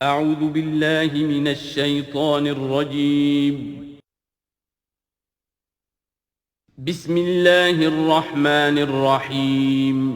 اعوذ باللہ من الشیطان الرجیم بسم اللہ الرحمن الرحیم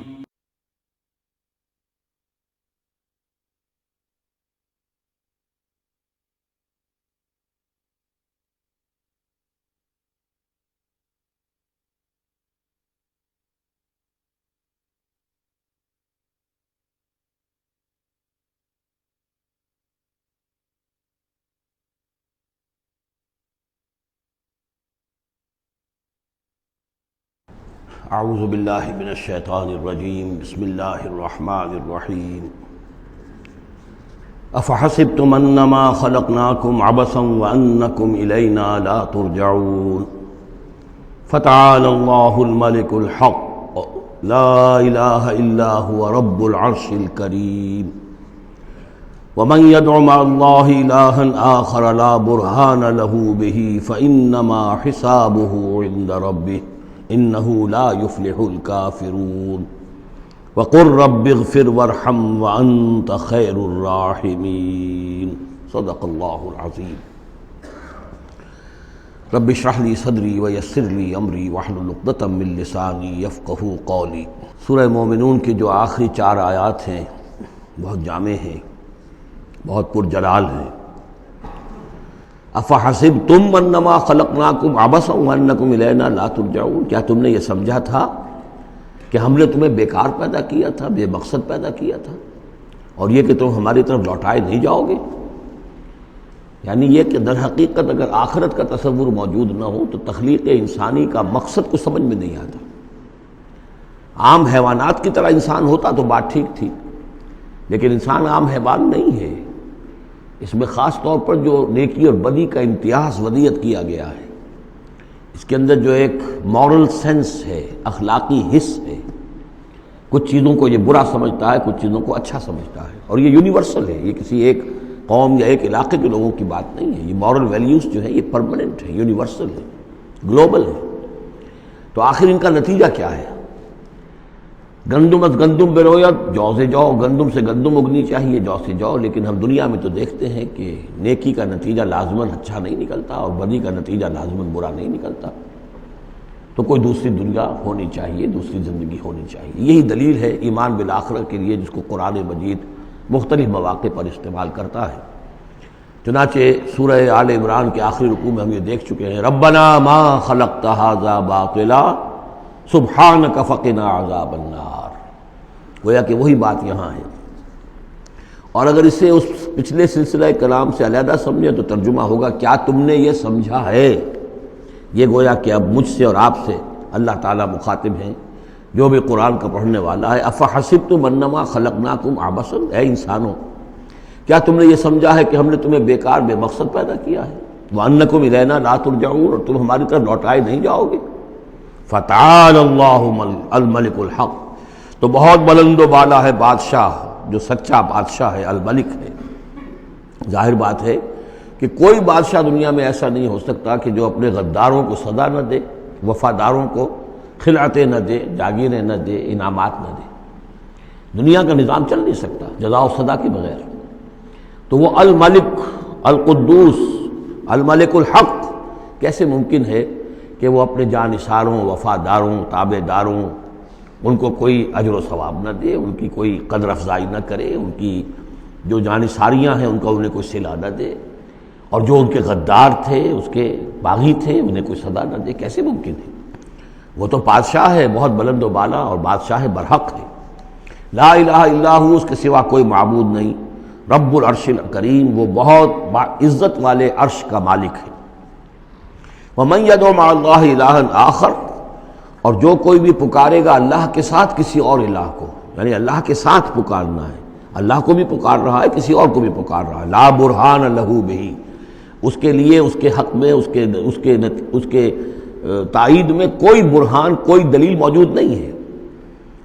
اعوذ باللہ من الشیطان الرجیم بسم اللہ الرحمن الرحیم افحسبتم انما خلقناکم عبثا وانکم الینا لا ترجعون فتعالى اللہ الملک الحق لا الہ الا هو رب العرش الکریم ومن يدع مع الله إلها آخر لا برهان له به فإنما حسابه عند ربه انہ لا یفلح الکافرون وقل رب اغفر وارحم وانت خیر الراحمین صدق اللہ العظیم رب اشرح لی صدری ویسر لی امری واحلل عقدۃ من لسانی یفقہوا قولی۔ سورہ مومنون کی جو آخری 4 آیات ہیں بہت جامع ہیں، بہت پرجلال ہیں۔ افحسبتم انما خلقناکم عبثا وانکم الینا لا ترجعون، کیا تم نے یہ سمجھا تھا کہ ہم نے تمہیں بیکار پیدا کیا تھا، بے مقصد پیدا کیا تھا، اور یہ کہ تم ہماری طرف لوٹائے نہیں جاؤ گے؟ یعنی یہ کہ در حقیقت اگر آخرت کا تصور موجود نہ ہو تو تخلیق انسانی کا مقصد کو سمجھ میں نہیں آتا۔ عام حیوانات کی طرح انسان ہوتا تو بات ٹھیک تھی، لیکن انسان عام حیوان نہیں ہے۔ اس میں خاص طور پر جو نیکی اور بدی کا امتیاز ودیت کیا گیا ہے، اس کے اندر جو ایک مورل سینس ہے، اخلاقی حس ہے، کچھ چیزوں کو یہ برا سمجھتا ہے، کچھ چیزوں کو اچھا سمجھتا ہے، اور یہ یونیورسل ہے، یہ کسی ایک قوم یا ایک علاقے کے لوگوں کی بات نہیں ہے۔ یہ مورل ویلیوز جو ہے یہ پرماننٹ ہے، یونیورسل ہے، گلوبل ہے۔ تو آخر ان کا نتیجہ کیا ہے؟ گندم از گندم بروید جو سے جو، گندم سے گندم اگنی چاہیے، جو سے جو، لیکن ہم دنیا میں تو دیکھتے ہیں کہ نیکی کا نتیجہ لازماً اچھا نہیں نکلتا اور بدی کا نتیجہ لازماً برا نہیں نکلتا۔ تو کوئی دوسری دنیا ہونی چاہیے، دوسری زندگی ہونی چاہیے۔ یہی دلیل ہے ایمان بالآخرہ کے لیے، جس کو قرآن مجید مختلف مواقع پر استعمال کرتا ہے۔ چنانچہ سورہ آل عمران کے آخری رکوع میں ہم یہ دیکھ چکے ہیں، ربنا ما خلقت ھذا باطلا سبحانک فقنا عذاب النار۔ گویا کہ وہی بات یہاں ہے، اور اگر اسے اس پچھلے سلسلہ کلام سے علیحدہ سمجھے تو ترجمہ ہوگا کیا تم نے یہ سمجھا ہے؟ یہ گویا کہ اب مجھ سے اور آپ سے اللہ تعالیٰ مخاطب ہیں، جو بھی قرآن کا پڑھنے والا ہے۔ افحسبتم انما خلقناکم عبثا، اے انسانوں کیا تم نے یہ سمجھا ہے کہ ہم نے تمہیں بیکار بے مقصد پیدا کیا ہے؟ وانکم الینا لا ترجعون، اور تم ہماری طرف لوٹائے نہیں جاؤ گے۔ فتعالى اللہ الملک الحق، تو بہت بلند و بالا ہے بادشاہ، جو سچا بادشاہ ہے، الملک ہے۔ ظاہر بات ہے کہ کوئی بادشاہ دنیا میں ایسا نہیں ہو سکتا کہ جو اپنے غداروں کو سزا نہ دے، وفاداروں کو خلعتیں نہ دے، جاگیریں نہ دے، انعامات نہ دے۔ دنیا کا نظام چل نہیں سکتا جزا و سزا کے بغیر۔ تو وہ الملک القدوس الملک الحق کیسے ممکن ہے کہ وہ اپنے جانثاروں، وفاداروں، تابع داروں، ان کو کوئی اجر و ثواب نہ دے، ان کی کوئی قدر افزائی نہ کرے، ان کی جو جانثاریاں ہیں ان کا انہیں کوئی صلہ نہ دے، اور جو ان کے غدار تھے، اس کے باغی تھے، انہیں کوئی سزا نہ دے؟ کیسے ممکن ہے؟ وہ تو بادشاہ ہے، بہت بلند و بالا، اور بادشاہ برحق ہے۔ لا الہ الا ہو، اس کے سوا کوئی معبود نہیں۔ رب العرش الکریم، وہ بہت عزت والے عرش کا مالک ہے۔ ومن يدع مع اللہ الہا آخر، اور جو کوئی بھی پکارے گا اللہ کے ساتھ کسی اور الہ کو، یعنی اللہ کے ساتھ پکارنا ہے، اللہ کو بھی پکار رہا ہے، کسی اور کو بھی پکار رہا ہے، لا برہان لہ بہ، اس کے لیے، اس کے حق میں، اس کے تائید میں کوئی برہان، کوئی دلیل موجود نہیں ہے۔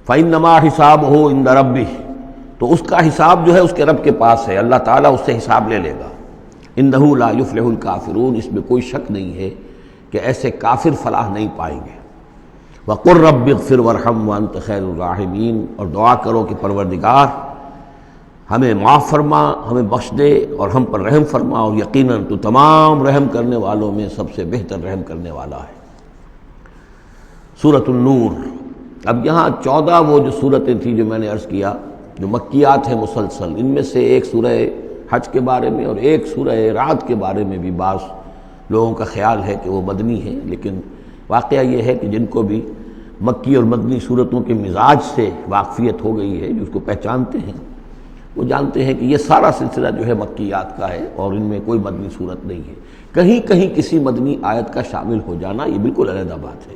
فإنما حسابہ عند ربہ، تو اس کا حساب جو ہے اس کے رب کے پاس ہے، اللہ تعالیٰ اس سے حساب لے لے گا۔ انہ لا یفلح الکافرون، اس میں کوئی شک نہیں ہے کہ ایسے کافر فلاح نہیں پائیں گے۔ وَقُلْ رَبِّ اغْفِرْ وَارْحَمْ وَأَنْتَ خَيْرُ الرَّاحِمِينَ، اور دعا کرو کہ پروردگار ہمیں معاف فرما، ہمیں بخش دے اور ہم پر رحم فرما، اور یقیناً تو تمام رحم کرنے والوں میں سب سے بہتر رحم کرنے والا ہے۔ سورۃ النور۔ اب یہاں 14 وہ جو صورتیں تھیں جو میں نے عرض کیا جو مکیات ہیں مسلسل، ان میں سے ایک سورہ حج کے بارے میں اور ایک سورہ رعد کے بارے میں بھی بعض لوگوں کا خیال ہے کہ وہ مدنی ہیں، لیکن واقعہ یہ ہے کہ جن کو بھی مکی اور مدنی صورتوں کے مزاج سے واقفیت ہو گئی ہے، جو اس کو پہچانتے ہیں، وہ جانتے ہیں کہ یہ سارا سلسلہ جو ہے مکیات کا ہے اور ان میں کوئی مدنی صورت نہیں ہے۔ کہیں کہیں کسی مدنی آیت کا شامل ہو جانا یہ بالکل علیحدہ بات ہے،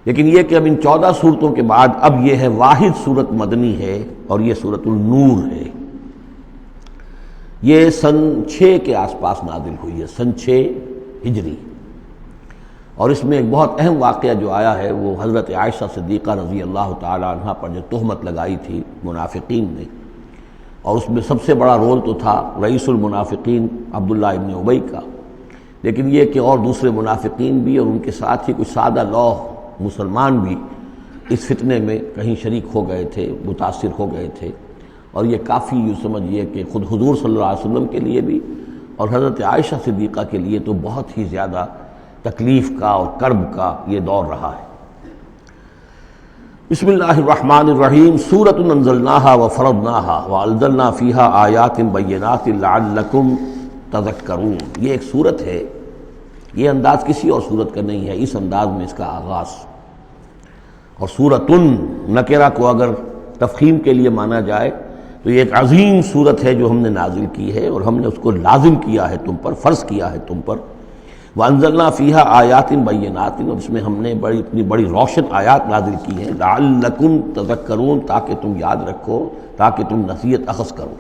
لیکن یہ کہ اب ان 14 صورتوں کے بعد اب یہ ہے واحد صورت مدنی ہے، اور یہ سورۃ النور ہے۔ یہ سن 6 کے آس پاس نازل ہوئی ہے، سن 6 ہجری، اور اس میں ایک بہت اہم واقعہ جو آیا ہے وہ حضرت عائشہ صدیقہ رضی اللہ تعالی عنہا پر جو تہمت لگائی تھی منافقین نے، اور اس میں سب سے بڑا رول تو تھا رئیس المنافقین عبداللہ ابن ابی کا، لیکن یہ کہ اور دوسرے منافقین بھی اور ان کے ساتھ ہی کچھ سادہ لوح مسلمان بھی اس فتنے میں کہیں شریک ہو گئے تھے، متاثر ہو گئے تھے، اور یہ کافی یوں سمجھیے کہ خود حضور صلی اللہ علیہ وسلم کے لیے بھی اور حضرت عائشہ صدیقہ کے لیے تو بہت ہی زیادہ تکلیف کا اور کرب کا یہ دور رہا ہے۔ بسم اللہ الرحمن الرحیم۔ سورۃ انزلناها وفرضناها وانزلنا فیها آیات بینات لعلکم تذکرون۔ یہ ایک سورت ہے، یہ انداز کسی اور سورت کا نہیں ہے، اس انداز میں اس کا آغاز، اور سورۃ نکرہ کو اگر تفخیم کے لیے مانا جائے تو یہ ایک عظیم سورت ہے جو ہم نے نازل کی ہے، اور ہم نے اس کو لازم کیا ہے تم پر، فرض کیا ہے تم پر۔ وَأَنزَلْنَا فِيهَا آیَاتٍ بَيِّنَاتٍ، اور اس میں ہم نے اپنی بڑی روشن آیات نازل کی ہیں، لَعَلَّكُمْ تَذَكَّرُونَ، تاکہ تم یاد رکھو، تاکہ تم نصیحت اخذ کرو۔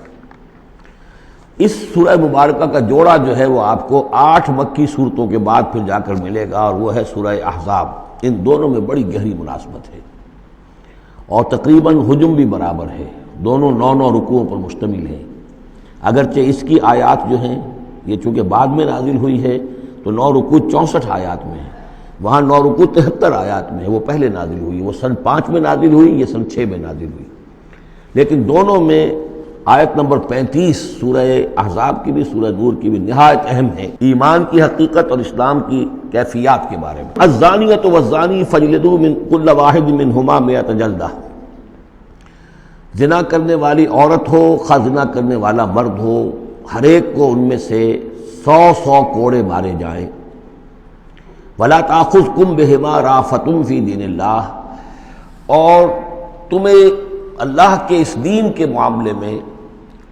اس سورہ مبارکہ کا جوڑا جو ہے وہ آپ کو 8 مکی صورتوں کے بعد پھر جا کر ملے گا، اور وہ ہے سورہ احزاب۔ ان دونوں میں بڑی گہری مناسبت ہے، اور تقریباً حجم بھی برابر ہے، دونوں 9 رکوعوں پر مشتمل ہیں، اگرچہ اس کی آیات جو ہیں یہ چونکہ بعد میں نازل ہوئی ہے تو 9 رکوع 64 آیات میں ہیں، وہاں 9 رکوع 73 آیات میں ہے، وہ پہلے نازل ہوئی، وہ سن 5 میں نازل ہوئی، یہ سن 6 میں نازل ہوئی، لیکن دونوں میں آیت نمبر 35 سورہ احزاب کی بھی سورہ نور کی بھی نہایت اہم ہے، ایمان کی حقیقت اور اسلام کی کیفیات کے بارے میں۔ الزانیۃ والزانی فاجلدوا من کل واحد منہما 100 جلدہ، زنا کرنے والی عورت ہو خواہ زنا کرنے والا مرد ہو، ہر ایک کو ان میں سے 100 کوڑے مارے جائیں۔ ولا تاخذکم بہما رأفۃ فی دین اللہ، اور تمہیں اللہ کے اس دین کے معاملے میں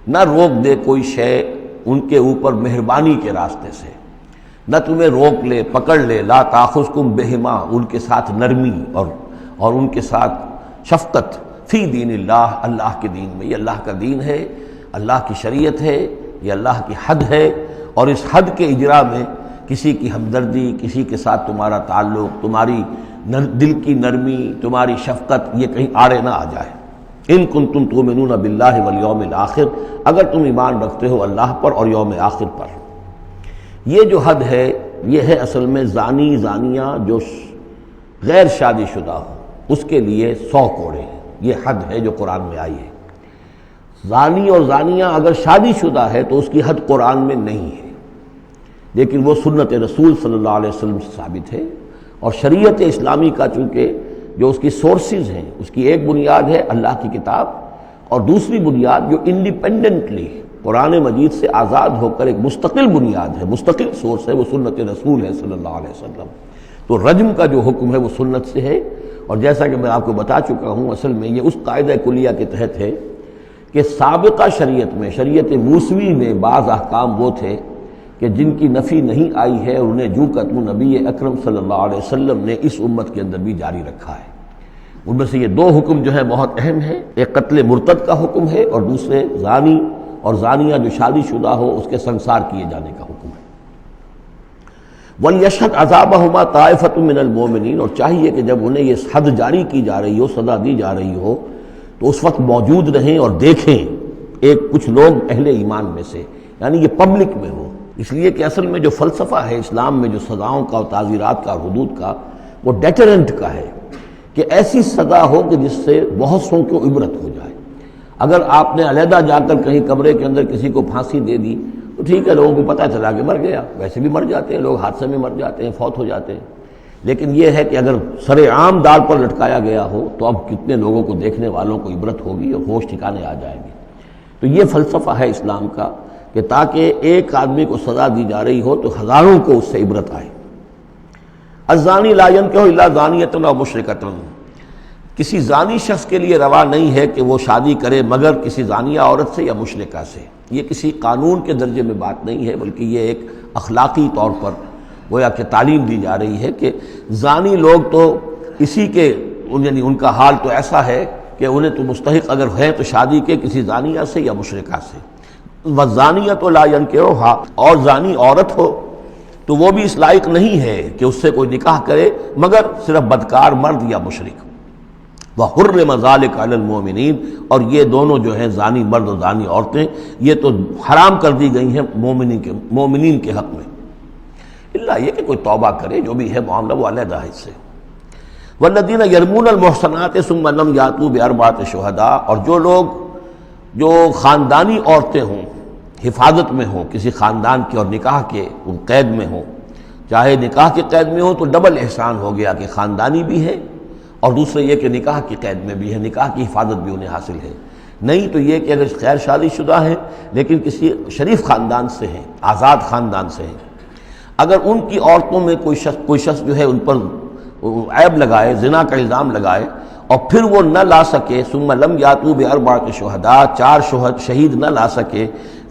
نہ روک دے کوئی شے ان کے اوپر مہربانی کے راستے سے، نہ تمہیں روک لے پکڑ لے، لا تاخذکم بہما، ان کے ساتھ نرمی اور ان کے ساتھ شفقت، فی دین اللہ، اللہ کے دین میں، یہ اللہ کا دین ہے، اللہ کی شریعت ہے، یہ اللہ کی حد ہے، اور اس حد کے اجرا میں کسی کی ہمدردی، کسی کے ساتھ تمہارا تعلق، تمہاری دل کی نرمی، تمہاری شفقت یہ کہیں آڑے نہ آ جائے۔ ان کنتم تؤمنون باللہ والیوم الآخر، اگر تم ایمان رکھتے ہو اللہ پر اور یوم آخر پر۔ یہ جو حد ہے یہ ہے اصل میں زانی زانیہ جو غیر شادی شدہ ہو اس کے لیے 100 کوڑے ہیں، یہ حد ہے جو قرآن میں آئی ہے۔ زانی اور زانیہ اگر شادی شدہ ہے تو اس کی حد قرآن میں نہیں ہے، لیکن وہ سنت رسول صلی اللہ علیہ وسلم سے ثابت ہے، اور شریعت اسلامی کا چونکہ جو اس کی سورسز ہیں، اس کی ایک بنیاد ہے اللہ کی کتاب، اور دوسری بنیاد جو انڈیپینڈنٹلی قرآن مجید سے آزاد ہو کر ایک مستقل بنیاد ہے، مستقل سورس ہے، وہ سنت رسول ہے صلی اللہ علیہ وسلم۔ تو رجم کا جو حکم ہے وہ سنت سے ہے، اور جیسا کہ میں آپ کو بتا چکا ہوں اصل میں یہ اس قاعدہ کلیہ کے تحت ہے کہ سابقہ شریعت میں، شریعت موسوی میں بعض احکام وہ تھے کہ جن کی نفی نہیں آئی ہے، اور انہیں جو قتل نبی اکرم صلی اللہ علیہ وسلم نے اس امت کے اندر بھی جاری رکھا ہے۔ ان میں سے یہ 2 حکم جو ہیں بہت اہم ہیں، ایک قتل مرتد کا حکم ہے، اور دوسرے زانی اور زانیہ جو شادی شدہ ہو اس کے سنسار کیے جانے کا حکم ہے۔ وَلْيَشْهَدْ عَذَابَهُمَا طَائِفَةٌ مِّنَ الْمُؤْمِنِينَ، اور چاہیے کہ جب انہیں یہ حد جاری کی جا رہی ہو، سزا دی جا رہی ہو، تو اس وقت موجود رہیں اور دیکھیں کچھ لوگ اہل ایمان میں سے، یعنی یہ پبلک میں ہو، اس لیے کہ اصل میں جو فلسفہ ہے اسلام میں جو سزاؤں کا اور تعزیرات کا اور حدود کا، وہ ڈیٹرنٹ کا ہے، کہ ایسی سزا ہو کہ جس سے بہت سوں کو عبرت ہو جائے۔ اگر آپ نے علیحدہ جا کر کہیں کمرے کے اندر کسی کو پھانسی دے دی تو ٹھیک ہے، لوگوں کو پتہ چلا کہ مر گیا، ویسے بھی مر جاتے ہیں لوگ، حادثے میں مر جاتے ہیں، فوت ہو جاتے ہیں، لیکن یہ ہے کہ اگر سر عام ڈال پر لٹکایا گیا ہو تو اب کتنے لوگوں کو، دیکھنے والوں کو عبرت ہوگی اور ہوش ٹھکانے آ جائیں گے۔ تو یہ فلسفہ ہے اسلام کا کہ تاکہ ایک آدمی کو سزا دی جا رہی ہو تو ہزاروں کو اس سے عبرت آئے۔ الزانی لا ينکح الا زانیۃ او مشرکۃ، کسی زانی شخص کے لیے روا نہیں ہے کہ وہ شادی کرے مگر کسی زانیہ عورت سے یا مشرکہ سے۔ یہ کسی قانون کے درجے میں بات نہیں ہے، بلکہ یہ ایک اخلاقی طور پر گویا کہ تعلیم دی جا رہی ہے کہ زانی لوگ تو اسی کے، یعنی ان کا حال تو ایسا ہے کہ انہیں تو مستحق اگر ہے تو شادی کے کسی زانیہ سے یا مشرکہ سے۔ والزانیۃ لا ینکحھا، اور زانی عورت ہو تو وہ بھی اس لائق نہیں ہے کہ اس سے کوئی نکاح کرے مگر صرف بدکار مرد یا مشرک۔ وحرم ذلک علی المؤمنین، اور یہ دونوں جو ہیں زانی مرد اور زانی عورتیں یہ تو حرام کر دی گئی ہیں مومنین کے حق میں، اللہ یہ کہ کوئی توبہ کرے، جو بھی ہے معاملہ وہ علیحدہ ہے اس سے۔ والذین یرمون المحصنات ثم لم یاتوا باربعۃ شہداء، اور جو لوگ جو خاندانی عورتیں ہوں، حفاظت میں ہوں کسی خاندان کی اور نکاح کے قید میں ہوں، چاہے نکاح کے قید میں ہوں تو ڈبل احسان ہو گیا کہ خاندانی بھی ہے اور دوسرے یہ کہ نکاح کی قید میں بھی ہے، نکاح کی حفاظت بھی انہیں حاصل ہے۔ نہیں تو یہ کہ اگر غیر شادی شدہ ہیں لیکن کسی شریف خاندان سے ہیں، آزاد خاندان سے ہیں، اگر ان کی عورتوں میں کوئی شخص جو ہے ان پر عیب لگائے، زنا کا الزام لگائے اور پھر وہ نہ لا سکے، ثم لم یاتوا باربعۃ شہداء، 4 شہید نہ لا سکے،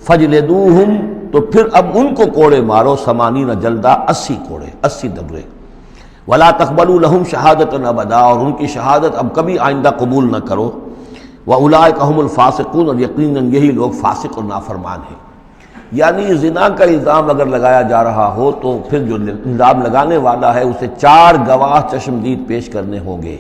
فجلدوہم، تو پھر اب ان کو کوڑے مارو، 80 جلدہ، 80 کوڑے، 80 دبرے، ولا تقبلوا لهم شہادۃ ابدا، اور ان کی شہادت اب کبھی آئندہ قبول نہ کرو، واولئک هم الفاسقون، اور یقیناً یہی لوگ فاسق اور نافرمان ہیں۔ یعنی زنا کا الزام اگر لگایا جا رہا ہو تو پھر جو الزام لگانے والا ہے اسے 4 گواہ چشمدید پیش کرنے ہوں گے۔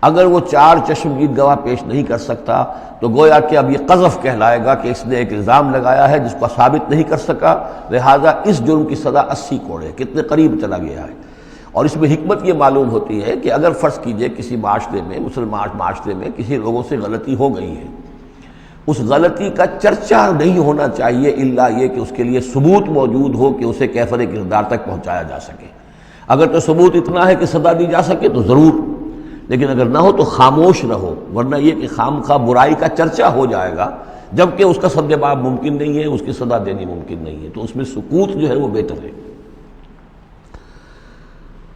اگر وہ 4 چشمدید گواہ پیش نہیں کر سکتا تو گویا کہ اب یہ قذف کہلائے گا کہ اس نے ایک الزام لگایا ہے جس کو ثابت نہیں کر سکا، لہذا اس جرم کی سزا 80 کوڑے، کتنے قریب چلا گیا ہے۔ اور اس میں حکمت یہ معلوم ہوتی ہے کہ اگر فرض کیجئے کسی معاشرے میں، مسلمان معاشرے میں کسی لوگوں سے غلطی ہو گئی ہے، اس غلطی کا چرچا نہیں ہونا چاہیے الا یہ کہ اس کے لیے ثبوت موجود ہو کہ اسے کیفر کردار تک پہنچایا جا سکے۔ اگر تو ثبوت اتنا ہے کہ سزا دی جا سکے تو ضرور، لیکن اگر نہ ہو تو خاموش رہو، ورنہ یہ کہ خامخواہ برائی کا چرچا ہو جائے گا جبکہ اس کا سد باب ممکن نہیں ہے، اس کی سزا دینی ممکن نہیں ہے، تو اس میں سکوت جو ہے وہ بہتر ہے۔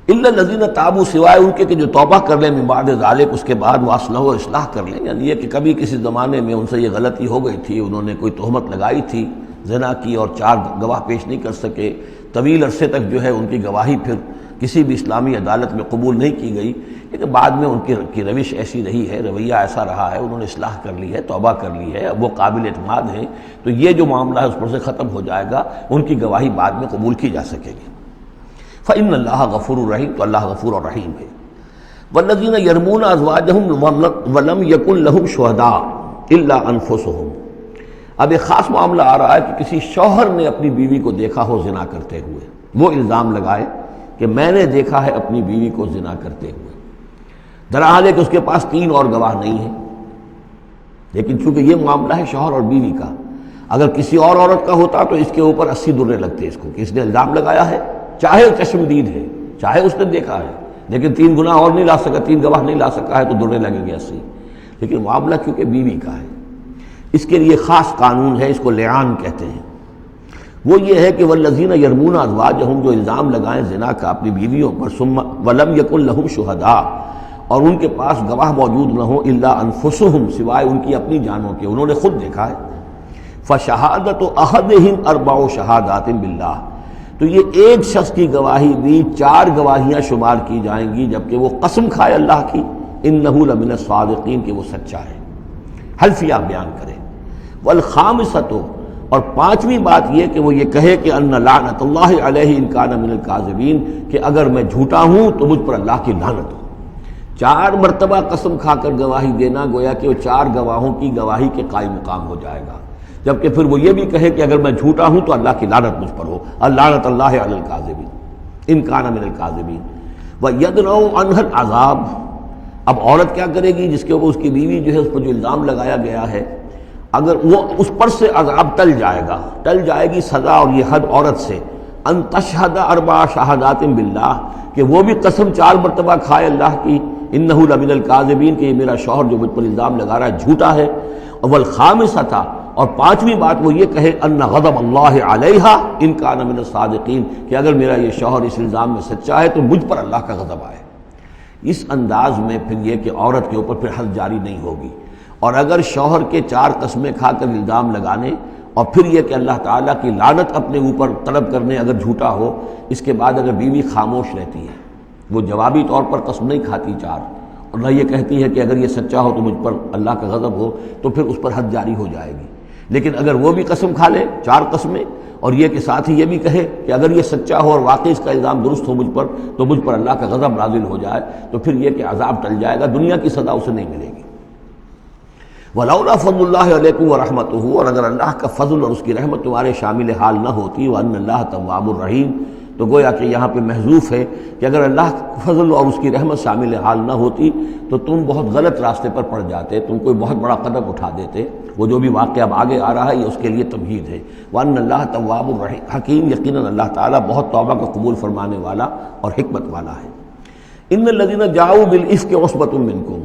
الا الذین تابوا، سوائے ان کے کہ جو توبہ کر لیں من بعد ذلک، اس کے بعد واصلحوا، اور اصلاح کر لیں، یعنی یہ کہ کبھی کسی زمانے میں ان سے یہ غلطی ہو گئی تھی، انہوں نے کوئی تہمت لگائی تھی زنا کی اور 4 گواہ پیش نہیں کر سکے، طویل عرصے تک جو ہے ان کی گواہی پھر کسی بھی اسلامی عدالت میں قبول نہیں کی گئی، لیکن بعد میں ان کی روش ایسی رہی ہے، رویہ ایسا رہا ہے، انہوں نے اصلاح کر لی ہے، توبہ کر لی ہے، اب وہ قابل اعتماد ہیں، تو یہ جو معاملہ ہے اس پر سے ختم ہو جائے گا، ان کی گواہی بعد میں قبول کی جا سکے گی۔ فإن اللہ غفور الرحیم، تو اللہ غفور الرحیم ہے۔ والذین یرمون ازواجہم ولم یکن لہم شہداء الا انفسہم، اب ایک خاص معاملہ آ رہا ہے کہ کسی شوہر نے اپنی بیوی کو دیکھا ہو زنا کرتے ہوئے، وہ الزام لگائے کہ میں نے دیکھا ہے اپنی بیوی کو زنا کرتے ہوئے، درحال ہے کہ اس کے پاس 3 اور گواہ نہیں ہیں، لیکن چونکہ یہ معاملہ ہے شوہر اور بیوی کا، اگر کسی اور عورت کا ہوتا تو اس کے اوپر 80 درے لگتے اس کو کہ اس نے الزام لگایا ہے، چاہے چشمدید ہے، چاہے اس نے دیکھا ہے، لیکن 3 گناہ اور نہیں لا سکا، 3 گواہ نہیں لا سکا ہے تو درے لگیں گے 80۔ لیکن معاملہ کیونکہ بیوی کا ہے، اس کے لیے خاص قانون ہے، اس کو لعان کہتے ہیں۔ وہ یہ ہے کہ والذین یرمون ازواجہم، جو الزام لگائیں زنا کا اپنی بیویوں پر، ثم ولم یکن لہم شہداء، اور ان کے پاس گواہ موجود نہ ہوں، الا انفسہم، سوائے ان کی اپنی جانوں کے، انہوں نے خود دیکھا ہے، فشہادۃ احدہم 4 شہادات باللہ، تو یہ ایک شخص کی گواہی بھی 4 گواہیاں شمار کی جائیں گی جبکہ وہ قسم کھائے اللہ کی، انہ لمن الصادقین، کہ وہ سچا ہے، حلفیہ بیان کرے۔ والخامسۃ، اور 5ویں بات یہ کہ وہ یہ کہے کہ ان لعنت اللہ علیہ ان کان من الکاذبین، کہ اگر میں جھوٹا ہوں تو مجھ پر اللہ کی لعنت ہو۔ 4 مرتبہ قسم کھا کر گواہی دینا گویا کہ وہ 4 گواہوں کی گواہی کے قائم مقام ہو جائے گا، جبکہ پھر وہ یہ بھی کہے کہ اگر میں جھوٹا ہوں تو اللہ کی لعنت مجھ پر ہو، لعنت اللہ علی الکاذبین ان کان من الکاذبین۔ وَيَدْرَؤْ عَنْهَا الْعَذَابَ، اب عورت کیا کرے گی جس کے اوپر اس کی بیوی جو ہے اس پر جو الزام لگایا گیا ہے، اگر وہ اس پر سے عذاب ٹل جائے گی سزا اور یہ حد عورت سے، ان تشہد 4 شہادات باللہ، کہ وہ بھی قسم 4 مرتبہ کھائے اللہ کی، انہ لمن الکاذبین، کہ یہ میرا شوہر جو مجھ پر الزام لگا رہا ہے جھوٹا ہے، والخامسۃ، اور 5ویں بات وہ یہ کہے ان غضب اللہ علیہا ان کان من الصادقین، کہ اگر میرا یہ شوہر اس الزام میں سچا ہے تو مجھ پر اللہ کا غضب آئے۔ اس انداز میں پھر یہ کہ عورت کے اوپر پھر حد جاری نہیں ہوگی، اور اگر شوہر کے 4 قسمیں کھا کر الزام لگانے اور پھر یہ کہ اللہ تعالیٰ کی لعنت اپنے اوپر طلب کرنے اگر جھوٹا ہو، اس کے بعد اگر بیوی خاموش رہتی ہے، وہ جوابی طور پر قسم نہیں کھاتی 4، اور نہ یہ کہتی ہے کہ اگر یہ سچا ہو تو مجھ پر اللہ کا غضب ہو، تو پھر اس پر حد جاری ہو جائے گی۔ لیکن اگر وہ بھی قسم کھا لے 4 قسمیں، اور یہ کہ ساتھ ہی یہ بھی کہے کہ اگر یہ سچا ہو اور واقعی اس کا الزام درست ہو مجھ پر، تو مجھ پر اللہ کا غضب نازل ہو جائے، تو پھر یہ کہ عذاب ٹل جائے گا، دنیا کی سزا اسے نہیں ملے گی۔ وَلَوْلَا فَضْلُ اللَّهِ عَلَيْكُمْ وَرَحْمَتُهُ، اور اگر اللہ کا فضل اور اس کی رحمت تمہارے شامل حال نہ ہوتی، وَأَنَّ اللَّهَ تَوَّابٌ رَحِيمٌ، تو گویا کہ یہاں پہ محذوف ہے کہ اگر اللہ کا فضل اور اس کی رحمت شامل حال نہ ہوتی تو تم بہت غلط راستے پر پڑ جاتے، تم کوئی بہت بڑا قدم اٹھا دیتے۔ وہ جو بھی واقعہ اب آگے آ رہا ہے یہ اس کے لیے تمہید ہے۔ وَأَنَّ اللَّهَ تَوَّابٌ حَكِيمٌ، یقیناً اللہ تعالیٰ بہت توبہ کو قبول فرمانے والا اور حکمت والا ہے۔ إِنَّ الَّذِينَ جَاءُوا بِالْإِفْكِ عُصْبَةٌ مِّنكُمْ،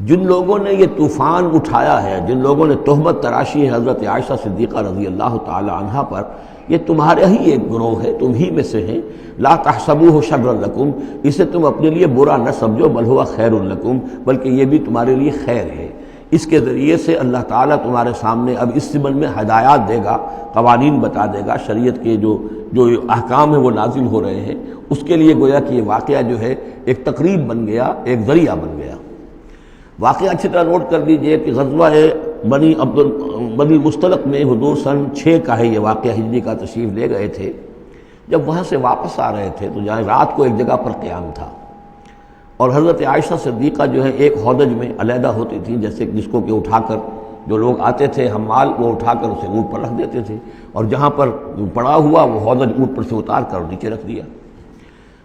جن لوگوں نے یہ طوفان اٹھایا ہے، جن لوگوں نے تہمت تراشی ہے حضرت عائشہ صدیقہ رضی اللہ تعالی عنہا پر، یہ تمہارے ہی ایک گروہ ہے، تم ہی میں سے ہیں۔ لا تحسبوہ شرا لکم، اسے تم اپنے لیے برا نہ سمجھو، بل ہوا خیر لکم، بلکہ یہ بھی تمہارے لیے خیر ہے۔ اس کے ذریعے سے اللہ تعالیٰ تمہارے سامنے اب اس ضمن میں ہدایات دے گا، قوانین بتا دے گا، شریعت کے جو احکام ہیں وہ نازل ہو رہے ہیں، اس کے لیے گویا کہ یہ واقعہ جو ہے ایک تقریب بن گیا، ایک ذریعہ بن گیا۔ واقعہ اچھی طرح نوٹ کر لیجئے کہ غزوہ بنی مستلق میں حضور سن 6 کا ہے یہ واقعہ، ہجری کا تشریف لے گئے تھے۔ جب وہاں سے واپس آ رہے تھے تو جہاں رات کو ایک جگہ پر قیام تھا، اور حضرت عائشہ صدیقہ جو ہے ایک ہودج میں علیحدہ ہوتی تھیں، جیسے جس کو کہ اٹھا کر جو لوگ آتے تھے حمال وہ اٹھا کر اسے اونٹ پر رکھ دیتے تھے، اور جہاں پر پڑا ہوا وہ ہودج اونٹ پر سے اتار کر نیچے رکھ دیا۔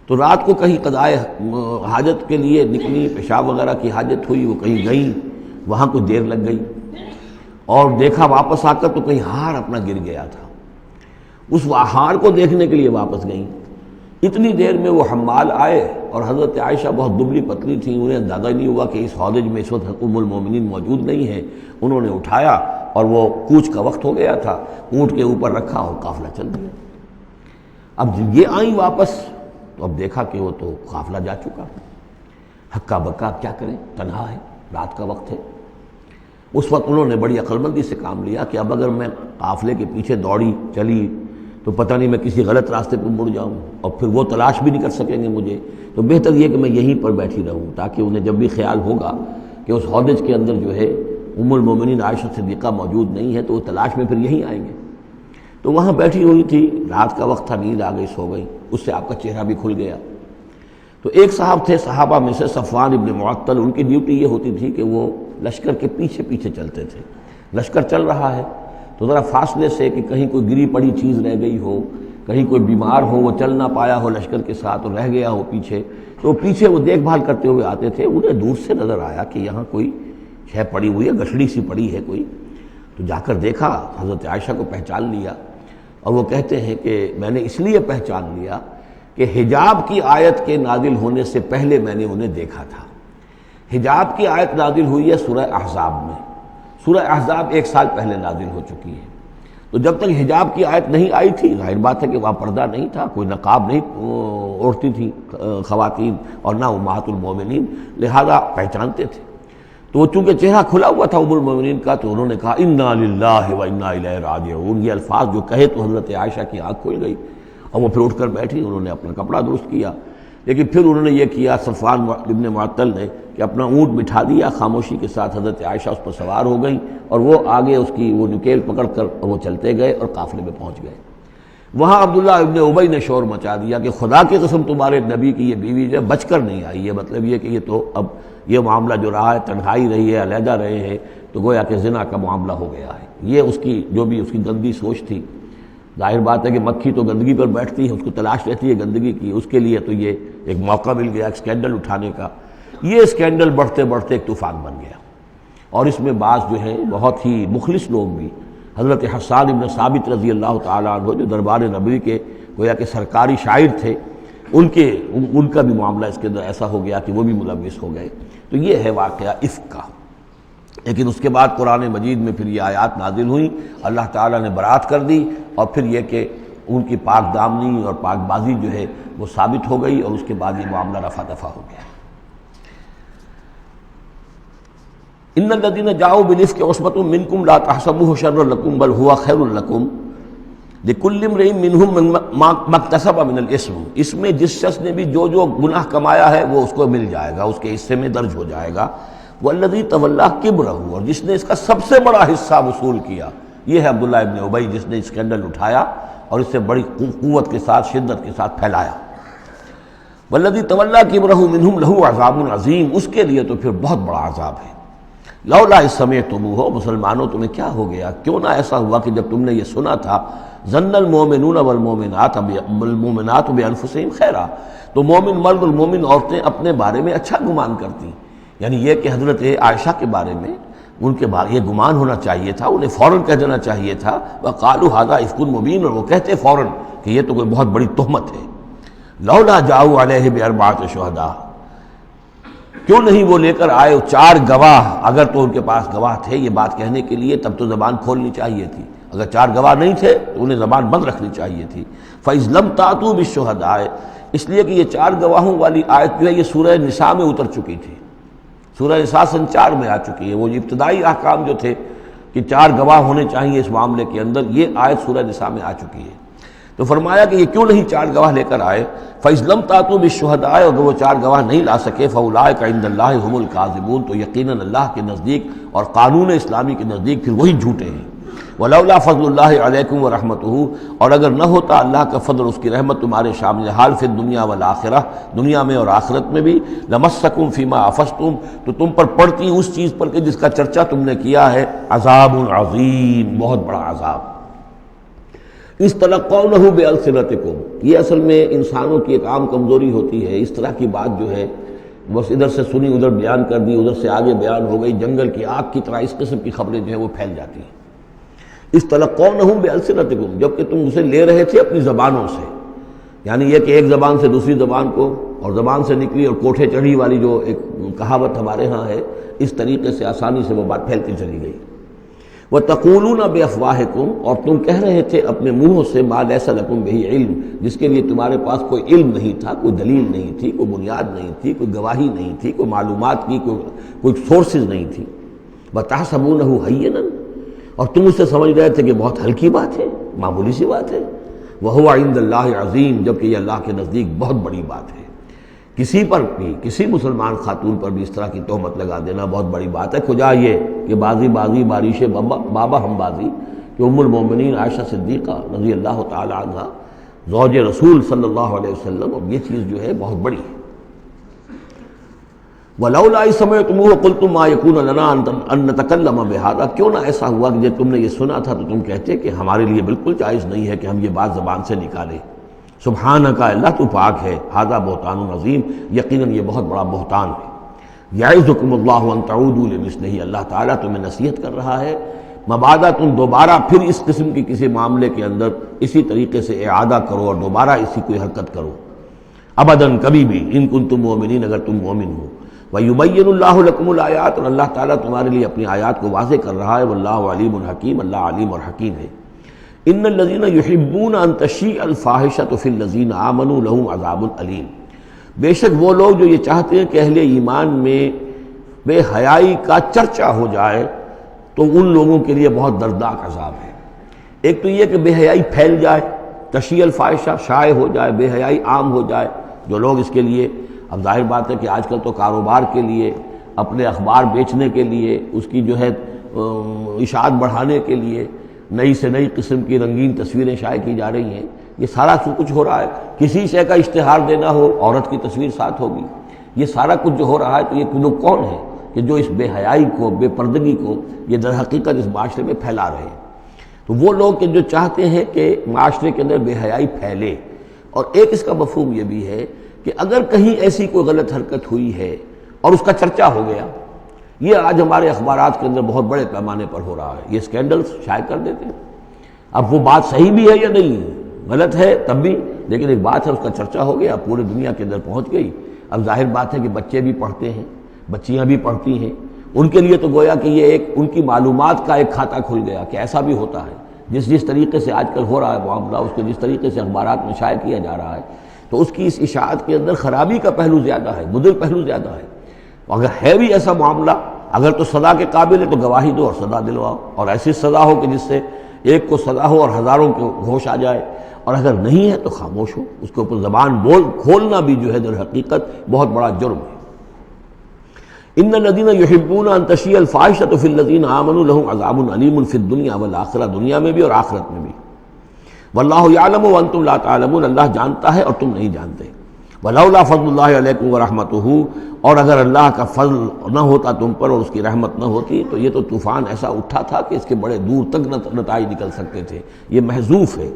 تو رات کو کہیں قضائے حاجت کے لیے نکلی، پیشاب وغیرہ کی حاجت ہوئی، وہ کہیں گئیں، وہاں کچھ دیر لگ گئی، اور دیکھا واپس آ کر تو کہیں ہار اپنا گر گیا تھا۔ اس ہار کو دیکھنے کے لیے واپس گئیں، اتنی دیر میں وہ حمال آئے، اور حضرت عائشہ بہت دبلی پتلی تھیں، انہیں اندازہ نہیں ہوا کہ اس ہودج میں اس وقت ام المومنین موجود نہیں ہے۔ انہوں نے اٹھایا اور وہ کوچ کا وقت ہو گیا تھا، اونٹ کے اوپر رکھا اور قافلہ چل دیا۔ اب جب یہ آئیں واپس تو اب دیکھا کہ وہ تو قافلہ جا چکا، ہکا بکا کیا کریں، تنہا ہے، رات کا وقت ہے۔ اس وقت انہوں نے بڑی عقل مندی سے کام لیا کہ اب اگر میں قافلے کے پیچھے دوڑی چلی تو پتہ نہیں میں کسی غلط راستے پہ مڑ جاؤں، اور پھر وہ تلاش بھی نہیں کر سکیں گے مجھے، تو بہتر یہ کہ میں یہیں پر بیٹھی رہوں، تاکہ انہیں جب بھی خیال ہوگا کہ اس ہودج کے اندر جو ہے ام المومنین عائشہ صدیقہ موجود نہیں ہے تو وہ تلاش میں پھر یہیں آئیں گے۔ تو وہاں بیٹھی ہوئی تھی، رات کا وقت تھا، نیند آ گئی، سو گئی، اس سے آپ کا چہرہ بھی کھل گیا۔ تو ایک صاحب تھے صحابہ میں سے صفوان ابن معطل، ان کی ڈیوٹی یہ ہوتی تھی کہ وہ لشکر کے پیچھے پیچھے چلتے تھے۔ لشکر چل رہا ہے تو ذرا فاصلے سے کہ کہیں کوئی گری پڑی چیز رہ گئی ہو، کہیں کوئی بیمار ہو وہ چل نہ پایا ہو لشکر کے ساتھ اور رہ گیا ہو پیچھے، تو پیچھے وہ دیکھ بھال کرتے ہوئے آتے تھے۔ انہیں دور سے نظر آیا کہ یہاں کوئی شے پڑی ہوئی ہے، گٹھڑی سی پڑی ہے کوئی، تو جا کر دیکھا، حضرت عائشہ کو پہچان لیا، اور وہ کہتے ہیں کہ میں نے اس لیے پہچان لیا کہ حجاب کی آیت کے نازل ہونے سے پہلے میں نے انہیں دیکھا تھا۔ حجاب کی آیت نازل ہوئی ہے سورہ احزاب میں، سورہ احزاب 1 سال پہلے نازل ہو چکی ہے، تو جب تک حجاب کی آیت نہیں آئی تھی، ظاہر بات ہے کہ وہاں پردہ نہیں تھا، کوئی نقاب نہیں اوڑھتی تھی خواتین، اور نہ امہات المومنین، لہذا پہچانتے تھے۔ تو وہ چونکہ چہرہ کھلا ہوا تھا ام المومنین کا، تو انہوں نے کہا انا للہ و انا الیہ راجعون، یہ الفاظ جو کہے تو حضرت عائشہ کی آنکھ کھل گئی، اور وہ پھر اٹھ کر بیٹھی، انہوں نے اپنا کپڑا درست کیا، لیکن پھر انہوں نے یہ کیا صفوان ابن معطل نے کہ اپنا اونٹ بٹھا دیا خاموشی کے ساتھ، حضرت عائشہ اس پر سوار ہو گئیں، اور وہ آگے اس کی وہ نکیل پکڑ کر اور وہ چلتے گئے اور قافلے میں پہنچ گئے۔ وہاں عبداللہ ابن ابی نے شور مچا دیا کہ خدا کی قسم تمہارے نبی کی یہ بیوی جو بچ کر نہیں آئی ہے، مطلب یہ کہ یہ تو اب یہ معاملہ جو رہا ہے، تنہائی رہی ہے، علیحدہ رہے ہیں، تو گویا کہ زنا کا معاملہ ہو گیا ہے۔ یہ اس کی جو بھی اس کی گندی سوچ تھی، ظاہر بات ہے کہ مکھی تو گندگی پر بیٹھتی ہے، اس کو تلاش رہتی ہے گندگی کی، اس کے لیے تو یہ ایک موقع مل گیا اسکینڈل اٹھانے کا۔ یہ اسکینڈل بڑھتے بڑھتے ایک طوفان بن گیا، اور اس میں بعض جو ہیں بہت ہی مخلص لوگ بھی، حضرت حسان ابن ثابت رضی اللہ تعالیٰ عنہ جو دربار نبوی کے گویا کہ سرکاری شاعر تھے، ان کا بھی معاملہ اس کے اندر ایسا ہو گیا کہ وہ بھی ملوث ہو گئے۔ تو یہ ہے واقعہ افک کا۔ لیکن اس کے بعد قرآن مجید میں پھر یہ آیات نازل ہوئیں، اللہ تعالیٰ نے برات کر دی، اور پھر یہ کہ ان کی پاک دامنی اور پاک بازی جو ہے وہ ثابت ہو گئی، اور اس کے بعد یہ معاملہ رفع دفع ہو گیا۔ ان الذين جاءوا بالافك عصبة منكم لا تحسبوه شرا لكم بل هو خير لكم لكل امرئ منهم ما اكتسب من الاثم، اس میں جس شخص نے بھی جو گناہ کمایا ہے وہ اس کو مل جائے گا، اس کے حصے میں درج ہو جائے گا۔ والذی تولى كبره، اور جس نے اس کا سب سے بڑا حصہ وصول کیا، یہ ہے عبداللہ ابن ابی، جس نے اسکینڈل اٹھایا اور اسے بڑی قوت کے ساتھ، شدت کے ساتھ پھیلایا۔ والذی تولى كبره منهم له عذاب عظیم، اس کے لیے تو پھر بہت بڑا عذاب ہے۔ لولا اذ سمعتموہ، مسلمانوں تمہیں کیا ہو گیا، کیوں نہ ایسا ہوا کہ جب تم نے یہ سنا تھا، ظن المؤمنون والمؤمنات بانفسہم خیرا، تو مومن مرد اور مومن عورتیں اپنے بارے میں اچھا گمان کرتی، یعنی یہ کہ حضرت عائشہ کے بارے میں ان کے بارے یہ گمان ہونا چاہیے تھا، انہیں فوراً کہہ دینا چاہیے تھا، وقالوا ھذا افک مبین، اور وہ کہتے فوراً کہ یہ تو کوئی بہت بڑی تہمت ہے۔ لولا جاؤ علیہ باربعۃ شہداء، کیوں نہیں وہ لے کر آئے 4 گواہ، اگر تو ان کے پاس گواہ تھے یہ بات کہنے کے لیے تب تو زبان کھولنی چاہیے تھی، اگر 4 گواہ نہیں تھے تو انہیں زبان بند رکھنی چاہیے تھی۔ فَإِذْ لَمْ تَأْتُوا بِالشُّهَدَاءِ، اس لیے کہ یہ 4 گواہوں والی آیت جو ہے یہ سورہ نساء میں اتر چکی تھی، سورہ نساء سن 4 میں آ چکی ہے، وہ ابتدائی احکام جو تھے کہ 4 گواہ ہونے چاہیے اس معاملے کے اندر، یہ آیت سورہ نساء میں آ چکی ہے۔ تو فرمایا کہ یہ کیوں نہیں 4 گواہ لے کر آئے، فَإِذْ لَمْ تَأْتُوا بِالشُّهَدَاءِ، اگر وہ 4 گواہ نہیں لا سکے، فَأُولَٰئِكَ عِندَ اللَّهِ هُمُ الْكَاذِبُونَ، تو یقیناً اللہ کے نزدیک اور قانون اسلامی کے نزدیک پھر وہی جھوٹے ہیں۔ وَلَوْلَا فَضْلُ اللَّهِ عَلَيْكُمْ وَرَحْمَتُهُ، اور اگر نہ ہوتا اللہ کا فضل، اس کی رحمت تمہارے شامل حال فی الدنیا والآخرہ، دنیا میں اور آخرت میں بھی، لَمَسَّكُمْ فِيمَا أَفَضْتُمْ، تو تم پر پڑتی اس چیز پر کہ جس کا چرچا تم نے کیا ہے، عذاب عظیم، بہت بڑا عذاب۔ اس تلقونہ بألسنتکم، یہ اصل میں انسانوں کی ایک عام کمزوری ہوتی ہے، اس طرح کی بات جو ہے بس ادھر سے سنی ادھر بیان کر دی، ادھر سے آگے بیان ہو گئی، جنگل کی آگ کی طرح اس قسم کی خبریں جو ہیں وہ پھیل جاتی ہیں۔ اس تلقونہ بألسنتکم، جبکہ تم اسے لے رہے تھے اپنی زبانوں سے، یعنی یہ کہ ایک زبان سے دوسری زبان کو، اور زبان سے نکلی اور کوٹھے چڑھی والی جو ایک کہاوت ہمارے ہاں ہے، اس طریقے سے آسانی سے وہ بات پھیلتی چلی گئی۔ وَتَقُولُونَ بِأَفْوَاهِكُمْ، اور تم کہہ رہے تھے اپنے منہوں سے، مَا لَيْسَ لَكُمْ بِهِ علم، جس کے لیے تمہارے پاس کوئی علم نہیں تھا، کوئی دلیل نہیں تھی، کوئی بنیاد نہیں تھی، کوئی گواہی نہیں تھی، کوئی معلومات کی کوئی سورسز نہیں تھی۔ وَتَحْسَبُونَهُ هَيِّنًا، اور تم اسے سمجھ رہے تھے کہ بہت ہلکی بات ہے، معمولی سی بات ہے۔ وَهُوَ عِندَ اللَّهِ عَظِيمٌ، جبکہ یہ اللہ کے نزدیک بہت بڑی بات ہے۔ کسی پر بھی، کسی مسلمان خاتون پر بھی اس طرح کی تہمت لگا دینا بہت بڑی بات ہے۔ کھجا یہ کہ بازی بارش بابا ہم بازی، کہ ام المومنین عائشہ صدیقہ رضی اللہ تعالی عنہ، زوج رسول صلی اللہ علیہ وسلم، اور یہ چیز جو ہے بہت بڑی ہے۔ وَلَوْلَا إِذْ سَمِعْتُمُوهُ قُلْتُم مَّا يَكُونُ لَنَا أَن نَّتَكَلَّمَ بِهَٰذَا، کیوں نہ ایسا ہوا کہ جب تم نے یہ سنا تھا تو تم کہتے کہ ہمارے لیے بالکل جائز نہیں ہے کہ ہم یہ بات زبان سے نکالیں۔ سبحانک، اللہ تو پاک ہے، ھذا بہتان عظیم، یقیناً یہ بہت بڑا بہتان ہے۔ یعظکم اللہ ان تعودوا لمثلہ، اللہ تعالیٰ تمہیں نصیحت کر رہا ہے مبادا تم دوبارہ پھر اس قسم کی کسی معاملے کے اندر اسی طریقے سے اعادہ کرو اور دوبارہ اسی کوئی حرکت کرو، ابداً کبھی بھی، ان کنتم مؤمنین، اگر تم مومن ہو۔ وَيُبَيِّنُ اللَّهُ لَكُمُ الْآيَاتِ، اور اللہ تعالیٰ تمہارے لیے اپنی آیات کو واضح کر رہا ہے، واللہ علیم حکیم، اللہ علیم اور حکیم ہے۔ ان الذین یحبون ان تشیع الفاحشۃ فی الذین آمنوا لہم عذاب علیم، بے شک وہ لوگ جو یہ چاہتے ہیں کہ اہل ایمان میں بے حیائی کا چرچا ہو جائے تو ان لوگوں کے لیے بہت دردناک عذاب ہے۔ ایک تو یہ کہ بے حیائی پھیل جائے، تشیع الفاحشہ شائع ہو جائے، بے حیائی عام ہو جائے، جو لوگ اس کے لیے، اب ظاہر بات ہے کہ آج کل تو کاروبار کے لیے، اپنے اخبار بیچنے کے لیے، اس کی جو ہے اشاعت بڑھانے کے لیے نئی سے نئی قسم کی رنگین تصویریں شائع کی جا رہی ہیں، یہ سارا کچھ ہو رہا ہے۔ کسی شے کا اشتہار دینا ہو، عورت کی تصویر ساتھ ہوگی، یہ سارا کچھ جو ہو رہا ہے، تو یہ لوگ کون ہیں کہ جو اس بے حیائی کو، بے پردگی کو یہ در حقیقت اس معاشرے میں پھیلا رہے ہیں؟ تو وہ لوگ کہ جو چاہتے ہیں کہ معاشرے کے اندر بے حیائی پھیلے، اور ایک اس کا مفہوم یہ بھی ہے کہ اگر کہیں ایسی کوئی غلط حرکت ہوئی ہے اور اس کا چرچا ہو گیا. یہ آج ہمارے اخبارات کے اندر بہت بڑے پیمانے پر ہو رہا ہے. یہ اسکینڈلز شائع کر دیتے ہیں. اب وہ بات صحیح بھی ہے یا نہیں، غلط ہے تب بھی، لیکن ایک بات ہے اس کا چرچا ہو گیا، پورے دنیا کے اندر پہنچ گئی. اب ظاہر بات ہے کہ بچے بھی پڑھتے ہیں، بچیاں بھی پڑھتی ہیں، ان کے لیے تو گویا کہ یہ ایک ان کی معلومات کا ایک کھاتہ کھل گیا کہ ایسا بھی ہوتا ہے. جس طریقے سے آج کل ہو رہا ہے معاملہ، اس کے جس طریقے سے اخبارات میں شائع کیا جا رہا ہے، تو اس کی اس اشاعت کے اندر خرابی کا پہلو زیادہ ہے، مضر پہلو زیادہ ہے. اگر ہے بھی ایسا معاملہ، اگر تو سزا کے قابل ہے تو گواہی دو اور سزا دلواؤ، اور ایسی سزا ہو کہ جس سے ایک کو سزا ہو اور ہزاروں کو ہوش آ جائے. اور اگر نہیں ہے تو خاموش ہو، اس کے اوپر زبان کھولنا بھی جو ہے در حقیقت بہت بڑا جرم ہے. ان الذين يحبون ان تشيع الفاحشة في الذين آمنوا لهم عذاب عليم في الدنيا والآخرة، دنیا میں بھی اور آخرت میں بھی. واللہ یعلم وانتم لا تعلمون، اللہ جانتا ہے اور تم نہیں جانتے. ولولا فضل اللہ علیکم ورحمتہ، اور اگر اللہ کا فضل نہ ہوتا تم پر اور اس کی رحمت نہ ہوتی تو یہ تو طوفان ایسا اٹھا تھا کہ اس کے بڑے دور تک نتائج نکل سکتے تھے. یہ محذوف ہے.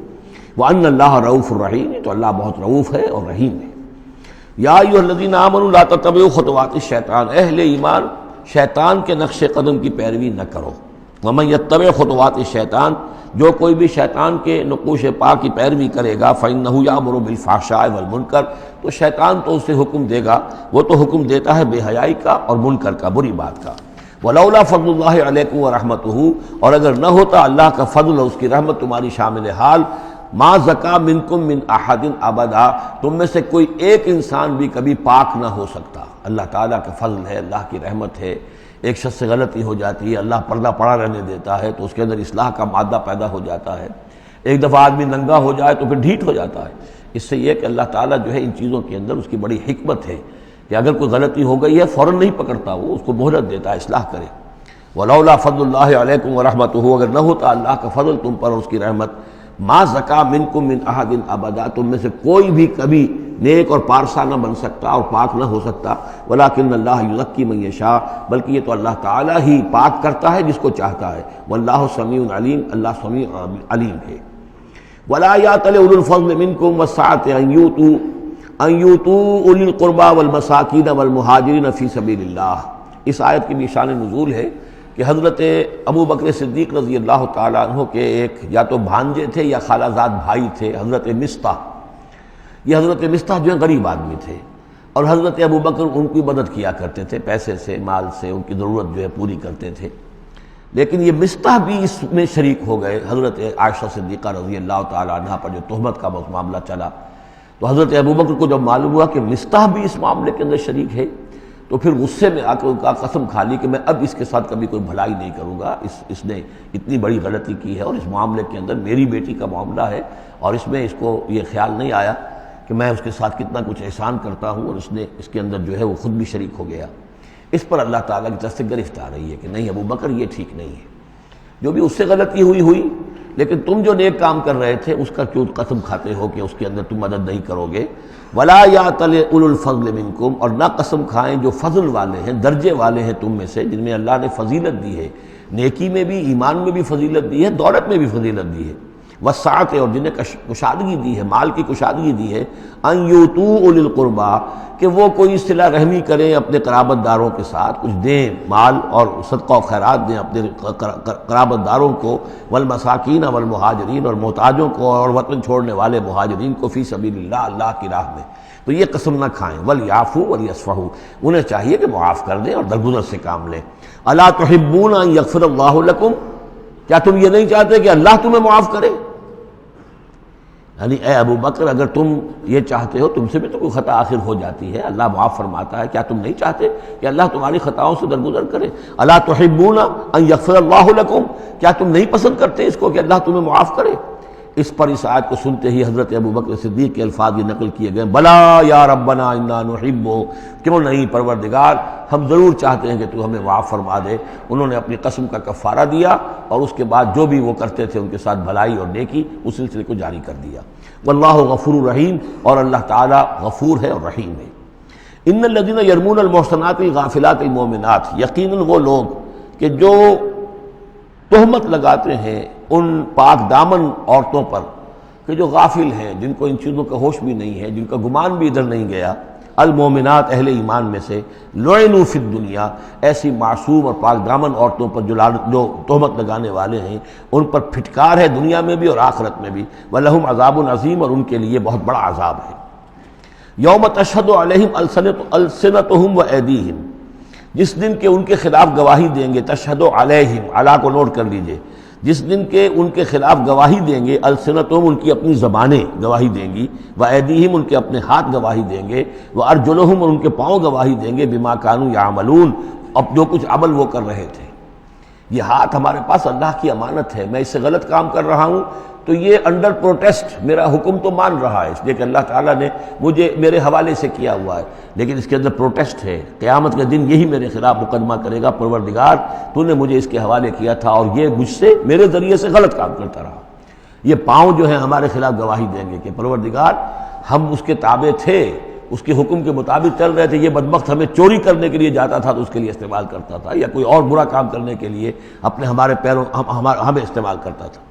وان اللہ رؤوف الرحیم، تو اللہ بہت رؤوف ہے اور رحیم ہے. یا ایھا الذین آمنوا لا تتبعوا خطوات الشیطان، اہل ایمان شیطان کے نقش قدم کی پیروی نہ کرو. ومن یتبع خطوات الشیطان، جو کوئی بھی شیطان کے نقوش پا کی پیروی کرے گا، فإنہ یأمر بالفحشاء والمنکر، تو شیطان تو اسے حکم دے گا، وہ تو حکم دیتا ہے بے حیائی کا اور منکر کا، بری بات کا. ولولا فضل اللہ علیکم ورحمتہ، اور اگر نہ ہوتا اللہ کا فضل اور اس کی رحمت تمہاری شامل حال، ما زکا منکم من احد ابدا، تم میں سے کوئی ایک انسان بھی کبھی پاک نہ ہو سکتا. اللہ تعالیٰ کا فضل ہے، اللہ کی رحمت ہے. ایک شخص سے غلطی ہو جاتی ہے، اللہ پردہ پڑا رہنے دیتا ہے تو اس کے اندر اصلاح کا مادہ پیدا ہو جاتا ہے. ایک دفعہ آدمی ننگا ہو جائے تو پھر ڈھیٹ ہو جاتا ہے. اس سے یہ کہ اللہ تعالیٰ جو ہے ان چیزوں کے اندر اس کی بڑی حکمت ہے کہ اگر کوئی غلطی ہو گئی ہے فوراً نہیں پکڑتا، وہ اس کو مہلت دیتا ہے اصلاح کرے. ولولا فضل اللہ علیکم ورحمتہ، اگر نہ ہوتا اللہ کا فضل تم پر اور اس کی رحمت، ما زکا منکم من احد ابدا، تم میں سے کوئی بھی کبھی نیک اور پارسا نہ بن سکتا اور پاک نہ ہو سکتا. ولکن اللہ یزکی من یشاء، بلکہ یہ تو اللہ تعالیٰ ہی پاک کرتا ہے جس کو چاہتا ہے. واللہ سمیع علیم، اللہ سمیع علیم ہے. ولا یأتل اولو الفضل منکم والسعة ان یؤتوا اولی القربى والمساکین والمہاجرین فی سبیل اللہ. اس آیت کی بھی شان نزول ہے کہ حضرت ابو بکر صدیق رضی اللہ تعالیٰ عنہ کے ایک یا تو بھانجے تھے یا خالہ زاد بھائی تھے، حضرت مصطح. یہ حضرت مصطح جو ہے غریب آدمی تھے اور حضرت ابو بکر ان کی مدد کیا کرتے تھے، پیسے سے، مال سے ان کی ضرورت جو ہے پوری کرتے تھے. لیکن یہ مصطح بھی اس میں شریک ہو گئے. حضرت عائشہ صدیقہ رضی اللہ تعالیٰ عنہ پر جو تہمت کا معاملہ چلا تو حضرت ابو بکر کو جب معلوم ہوا کہ مصطح بھی اس معاملے کے اندر شریک ہے تو پھر غصے میں آ کر ان کا قسم کھا لی کہ میں اب اس کے ساتھ کبھی کوئی بھلائی نہیں کروں گا. اس نے اتنی بڑی غلطی کی ہے اور اس معاملے کے اندر میری بیٹی کا معاملہ ہے اور اس میں اس کو یہ خیال نہیں آیا کہ میں اس کے ساتھ کتنا کچھ احسان کرتا ہوں، اور اس نے اس کے اندر جو ہے وہ خود بھی شریک ہو گیا. اس پر اللہ تعالیٰ کی طرف سے گرفت آ رہی ہے کہ نہیں ابو بکر یہ ٹھیک نہیں ہے. جو بھی اس سے غلطی ہوئی، لیکن تم جو نیک کام کر رہے تھے اس کا کیوں قسم کھاتے ہو کہ اس کے اندر تم مدد نہیں کرو گے. ولا یأتل اولو الفضل منکم، اور نہ قسم کھائیں جو فضل والے ہیں، درجے والے ہیں تم میں سے، جن میں اللہ نے فضیلت دی ہے، نیکی میں بھی، ایمان میں بھی فضیلت دی ہے، دولت میں بھی فضیلت دی ہے. وسعت، اور جنہیں کشادگی دی ہے، مال کی کشادگی دی ہے. ان یؤتوا اولی القربى، کہ وہ کوئی صلہ رحمی کریں اپنے قرابت داروں کے ساتھ، کچھ دیں مال اور صدقہ و خیرات دیں اپنے قرابت داروں کو. والمساکین والمہاجرین، اور محتاجوں کو اور وطن چھوڑنے والے مہاجرین کو، فی سبیل اللہ، اللہ کی راہ میں. تو یہ قسم نہ کھائیں. ولیعفوا ولیصفحوا، انہیں چاہیے کہ معاف کر دیں اور درگزر سے کام لیں. الا تحبون ان یغفر اللہ لکم، کیا تم یہ نہیں چاہتے کہ اللہ تمہیں معاف کرے؟ یعنی اے ابو بکر اگر تم یہ چاہتے ہو، تم سے بھی تو کوئی خطا آخر ہو جاتی ہے، اللہ معاف فرماتا ہے، کیا تم نہیں چاہتے کہ اللہ تمہاری خطاؤں سے درگزر کرے؟ الا تحبون ان یغفر اللہ لکم، کیا تم نہیں پسند کرتے اس کو کہ اللہ تمہیں معاف کرے؟ اس پر اس آیت کو سنتے ہی حضرت ابو بکر صدیق کے الفاظ یہ نقل کیے گئے، بلا یا ربنا انا نحب، کیوں نہیں پروردگار، ہم ضرور چاہتے ہیں کہ تو ہمیں معاف فرما دے. انہوں نے اپنی قسم کا کفارہ دیا اور اس کے بعد جو بھی وہ کرتے تھے ان کے ساتھ بھلائی اور نیکی، اس سلسلے کو جاری کر دیا. واللہ غفور رحیم، اور اللہ تعالیٰ غفور ہے اور رحیم ہے. ان الذین یرمون المحصنات الغافلات المؤمنات، یقیناً وہ لوگ کہ جو تہمت لگاتے ہیں ان پاک دامن عورتوں پر کہ جو غافل ہیں، جن کو ان چیزوں کا ہوش بھی نہیں ہے، جن کا گمان بھی ادھر نہیں گیا. المومنات اہل ایمان میں سے لعنوا فی الدنیا، ایسی معصوم اور پاک دامن عورتوں پر جو تہمت لگانے والے ہیں ان پر پھٹکار ہے دنیا میں بھی اور آخرت میں بھی، ولہم عذاب عظیم، اور ان کے لیے بہت بڑا عذاب ہے۔ یوم تشہد علیہم السنتہم وایدیہم، جس دن کے ان کے خلاف گواہی دیں گے، تشہد علیہم، علی کو نوٹ کر لیجئے، جس دن کے ان کے خلاف گواہی دیں گے، السنتہم ان کی اپنی زبانیں گواہی دیں گی، وایدیہم ان کے اپنے ہاتھ گواہی دیں گے، وارجلہم اور ان کے پاؤں گواہی دیں گے، بما کانوا یعملون، اب جو کچھ عمل وہ کر رہے تھے۔ یہ ہاتھ ہمارے پاس اللہ کی امانت ہے، میں اس سے غلط کام کر رہا ہوں تو یہ انڈر پروٹیسٹ میرا حکم تو مان رہا ہے، اس لیے کہ اللہ تعالیٰ نے مجھے میرے حوالے سے کیا ہوا ہے، لیکن اس کے اندر پروٹیسٹ ہے، قیامت کے دن یہی میرے خلاف مقدمہ کرے گا، پروردگار تو نے مجھے اس کے حوالے کیا تھا اور یہ مجھ سے میرے ذریعے سے غلط کام کرتا رہا۔ یہ پاؤں جو ہیں ہمارے خلاف گواہی دیں گے کہ پروردگار ہم اس کے تابع تھے، اس کے حکم کے مطابق چل رہے تھے، یہ بدبخت ہمیں چوری کرنے کے لیے جاتا تھا تو اس کے لیے استعمال کرتا تھا، یا کوئی اور برا کام کرنے کے لیے ہمارے پیروں ہمیں استعمال کرتا تھا۔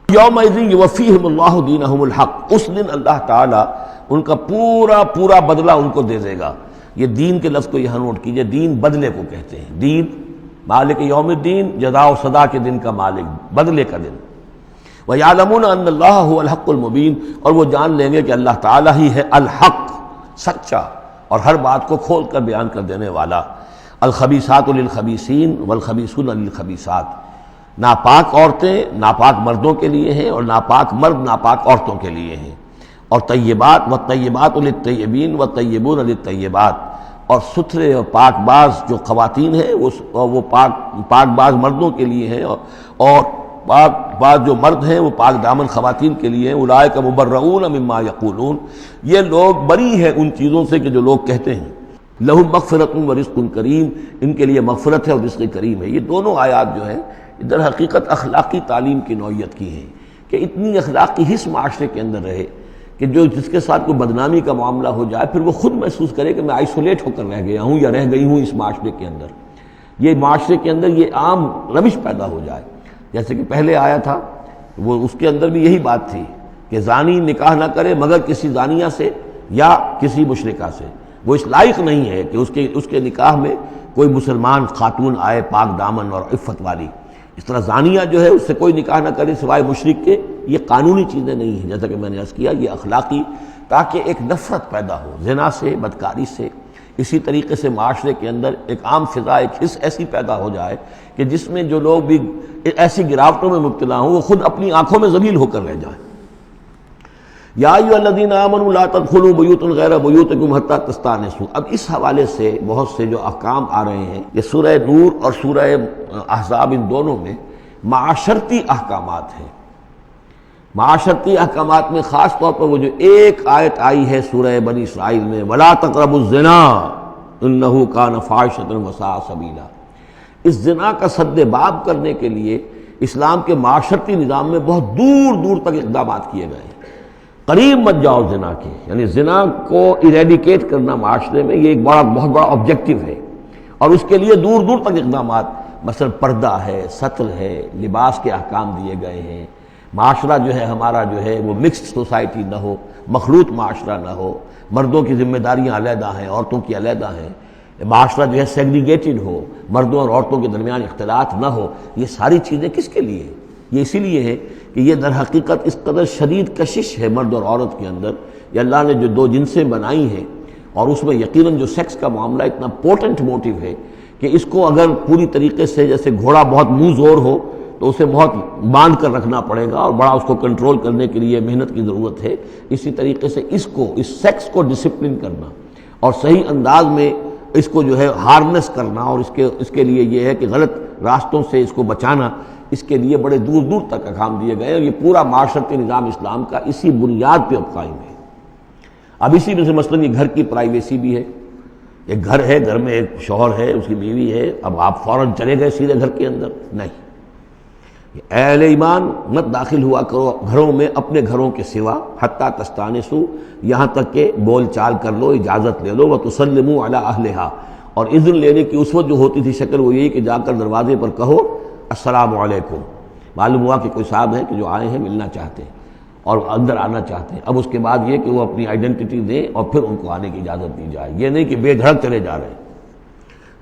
یومئذ یوفیہم اللہ دینہم الحق، اس دن اللہ تعالیٰ ان کا پورا بدلہ ان کو دے دے گا۔ یہ دین کے لفظ کو یہاں نوٹ کیجئے، دین بدلے کو کہتے ہیں، دین مالک یوم الدین، جزا و سزا کے دن کا مالک، بدلے کا دن۔ وَيَعْلَمُونَ أَنَّ اللَّهَ هُوَ الْحَقُّ الْمُبِينُ، اور وہ جان لیں گے کہ اللہ تعالیٰ ہی ہے الحق، سچا اور ہر بات کو کھول کر بیان کر دینے والا۔ الخبیثات للخبیثین والخبیثون للخبیثات، ناپاک عورتیں ناپاک مردوں کے لیے ہیں اور ناپاک مرد ناپاک عورتوں کے لیے ہیں، اور طیبات والطیبات للطیبین والطیبون للطیبات، اور ستھرے اور پاک باز جو خواتین ہیں وہ پاک باز مردوں کے لیے ہیں، اور پاک باز جو مرد ہیں وہ پاک دامن خواتین کے لیے ہیں۔ اولئک مبرؤون مما یقولون، یہ لوگ بری ہیں ان چیزوں سے کہ جو لوگ کہتے ہیں۔ لہم مغفرۃ ورزق کریم، ان کے لیے مغفرت ہے اور رزق کریم ہے۔ یہ دونوں آیات جو ہیں در حقیقت اخلاقی تعلیم کی نوعیت کی ہیں، کہ اتنی اخلاقی حس معاشرے کے اندر رہے کہ جس کے ساتھ کوئی بدنامی کا معاملہ ہو جائے پھر وہ خود محسوس کرے کہ میں آئسولیٹ ہو کر رہ گیا ہوں یا رہ گئی ہوں اس معاشرے کے اندر، یہ معاشرے کے اندر یہ عام روش پیدا ہو جائے۔ جیسے کہ پہلے آیا تھا وہ اس کے اندر بھی یہی بات تھی کہ زانی نکاح نہ کرے مگر کسی زانیہ سے یا کسی مشرکہ سے، وہ اس لائق نہیں ہے کہ اس کے نکاح میں کوئی مسلمان خاتون آئے پاک دامن اور عفت والی۔ اس طرح زانیہ جو ہے اس سے کوئی نکاح نہ کرے سوائے مشرک کے، یہ قانونی چیزیں نہیں ہیں، جیسا کہ میں نے عرض کیا یہ اخلاقی، تاکہ ایک نفرت پیدا ہو زنا سے، بدکاری سے۔ اسی طریقے سے معاشرے کے اندر ایک عام فضا، ایک حس ایسی پیدا ہو جائے کہ جس میں جو لوگ بھی ایسی گراوٹوں میں مبتلا ہوں وہ خود اپنی آنکھوں میں ذلیل ہو کر رہ جائیں۔ یا ایھا الذین آمنوا لا تدخلوا بیوتا غیر بیوتکم حتی تستأنسوا، اب اس حوالے سے بہت سے جو احکام آ رہے ہیں، یہ سورہ نور اور سورہ احزاب ان دونوں میں معاشرتی احکامات ہیں۔ معاشرتی احکامات میں خاص طور پر وہ جو ایک آیت آئی ہے سورہ بنی اسرائیل میں، وَلَا تَقْرَبُوا الزِّنَا إِنَّهُ كَانَ فَاحِشَةً وَسَاءَ سَبِيلًا، اس زنا کا سد باب کرنے کے لیے اسلام کے معاشرتی نظام میں بہت دور دور تک اقدامات کیے گئے ہیں۔ قریب مت جاؤ زنا کے، یعنی زنا کو ایریڈیکیٹ کرنا معاشرے میں یہ ایک بہت بڑا آبجیکٹو ہے، اور اس کے لیے دور دور تک اقدامات، مثلا پردہ ہے، ستر ہے، لباس کے احکام دیے گئے ہیں۔ معاشرہ جو ہے ہمارا جو ہے وہ مکسڈ سوسائٹی نہ ہو، مخلوط معاشرہ نہ ہو، مردوں کی ذمہ داریاں علیحدہ ہیں، عورتوں کی علیحدہ ہیں، معاشرہ جو ہے سیگریگیٹڈ ہو، مردوں اور عورتوں کے درمیان اختلاط نہ ہو۔ یہ ساری چیزیں کس کے لیے ہیں؟ یہ اسی لیے ہے کہ یہ در حقیقت اس قدر شدید کشش ہے مرد اور عورت کے اندر، یہ اللہ نے جو دو جنسیں بنائی ہیں، اور اس میں یقیناً جو سیکس کا معاملہ اتنا پورٹنٹ موٹیو ہے کہ اس کو اگر پوری طریقے سے جیسے گھوڑا بہت منہ زور ہو تو اسے بہت باندھ کر رکھنا پڑے گا اور بڑا اس کو کنٹرول کرنے کے لیے محنت کی ضرورت ہے، اسی طریقے سے اس سیکس کو ڈسپلن کرنا اور صحیح انداز میں اس کو جو ہے ہارنس کرنا، اور اس کے لیے یہ ہے کہ غلط راستوں سے اس کو بچانا، اس کے لیے بڑے دور دور تک احکام دیے گئے، اور یہ پورا معاشرتی نظام اسلام کا اسی بنیاد پہ اب قائم ہے۔ اب اسی میں سے مثلاً یہ گھر کی پرائیویسی بھی ہے، ایک گھر ہے، گھر میں ایک شوہر ہے، اس کی بیوی ہے، اب آپ فوراً چلے گئے سیدھے گھر کے اندر، نہیں، اے اہل ایمان مت داخل ہوا کرو گھروں میں اپنے گھروں کے سوا، حتیٰ تستانسوا، یہاں تک کہ بول چال کر لو، اجازت لے لو، وتسلموا علی اہلہا، اور اذن لینے کی اس وقت جو ہوتی تھی شکل وہ یہی کہ جا کر دروازے پر کہو السلام علیکم، معلوم ہوا کہ کوئی صاحب ہیں کہ جو آئے ہیں ملنا چاہتے ہیں، اور اندر آنا چاہتے ہیں۔ اب اس کے بعد یہ کہ وہ اپنی آئیڈینٹی دیں اور پھر ان کو آنے کی اجازت دی جائے، یہ نہیں کہ بے دھڑک چلے جا رہے ہیں۔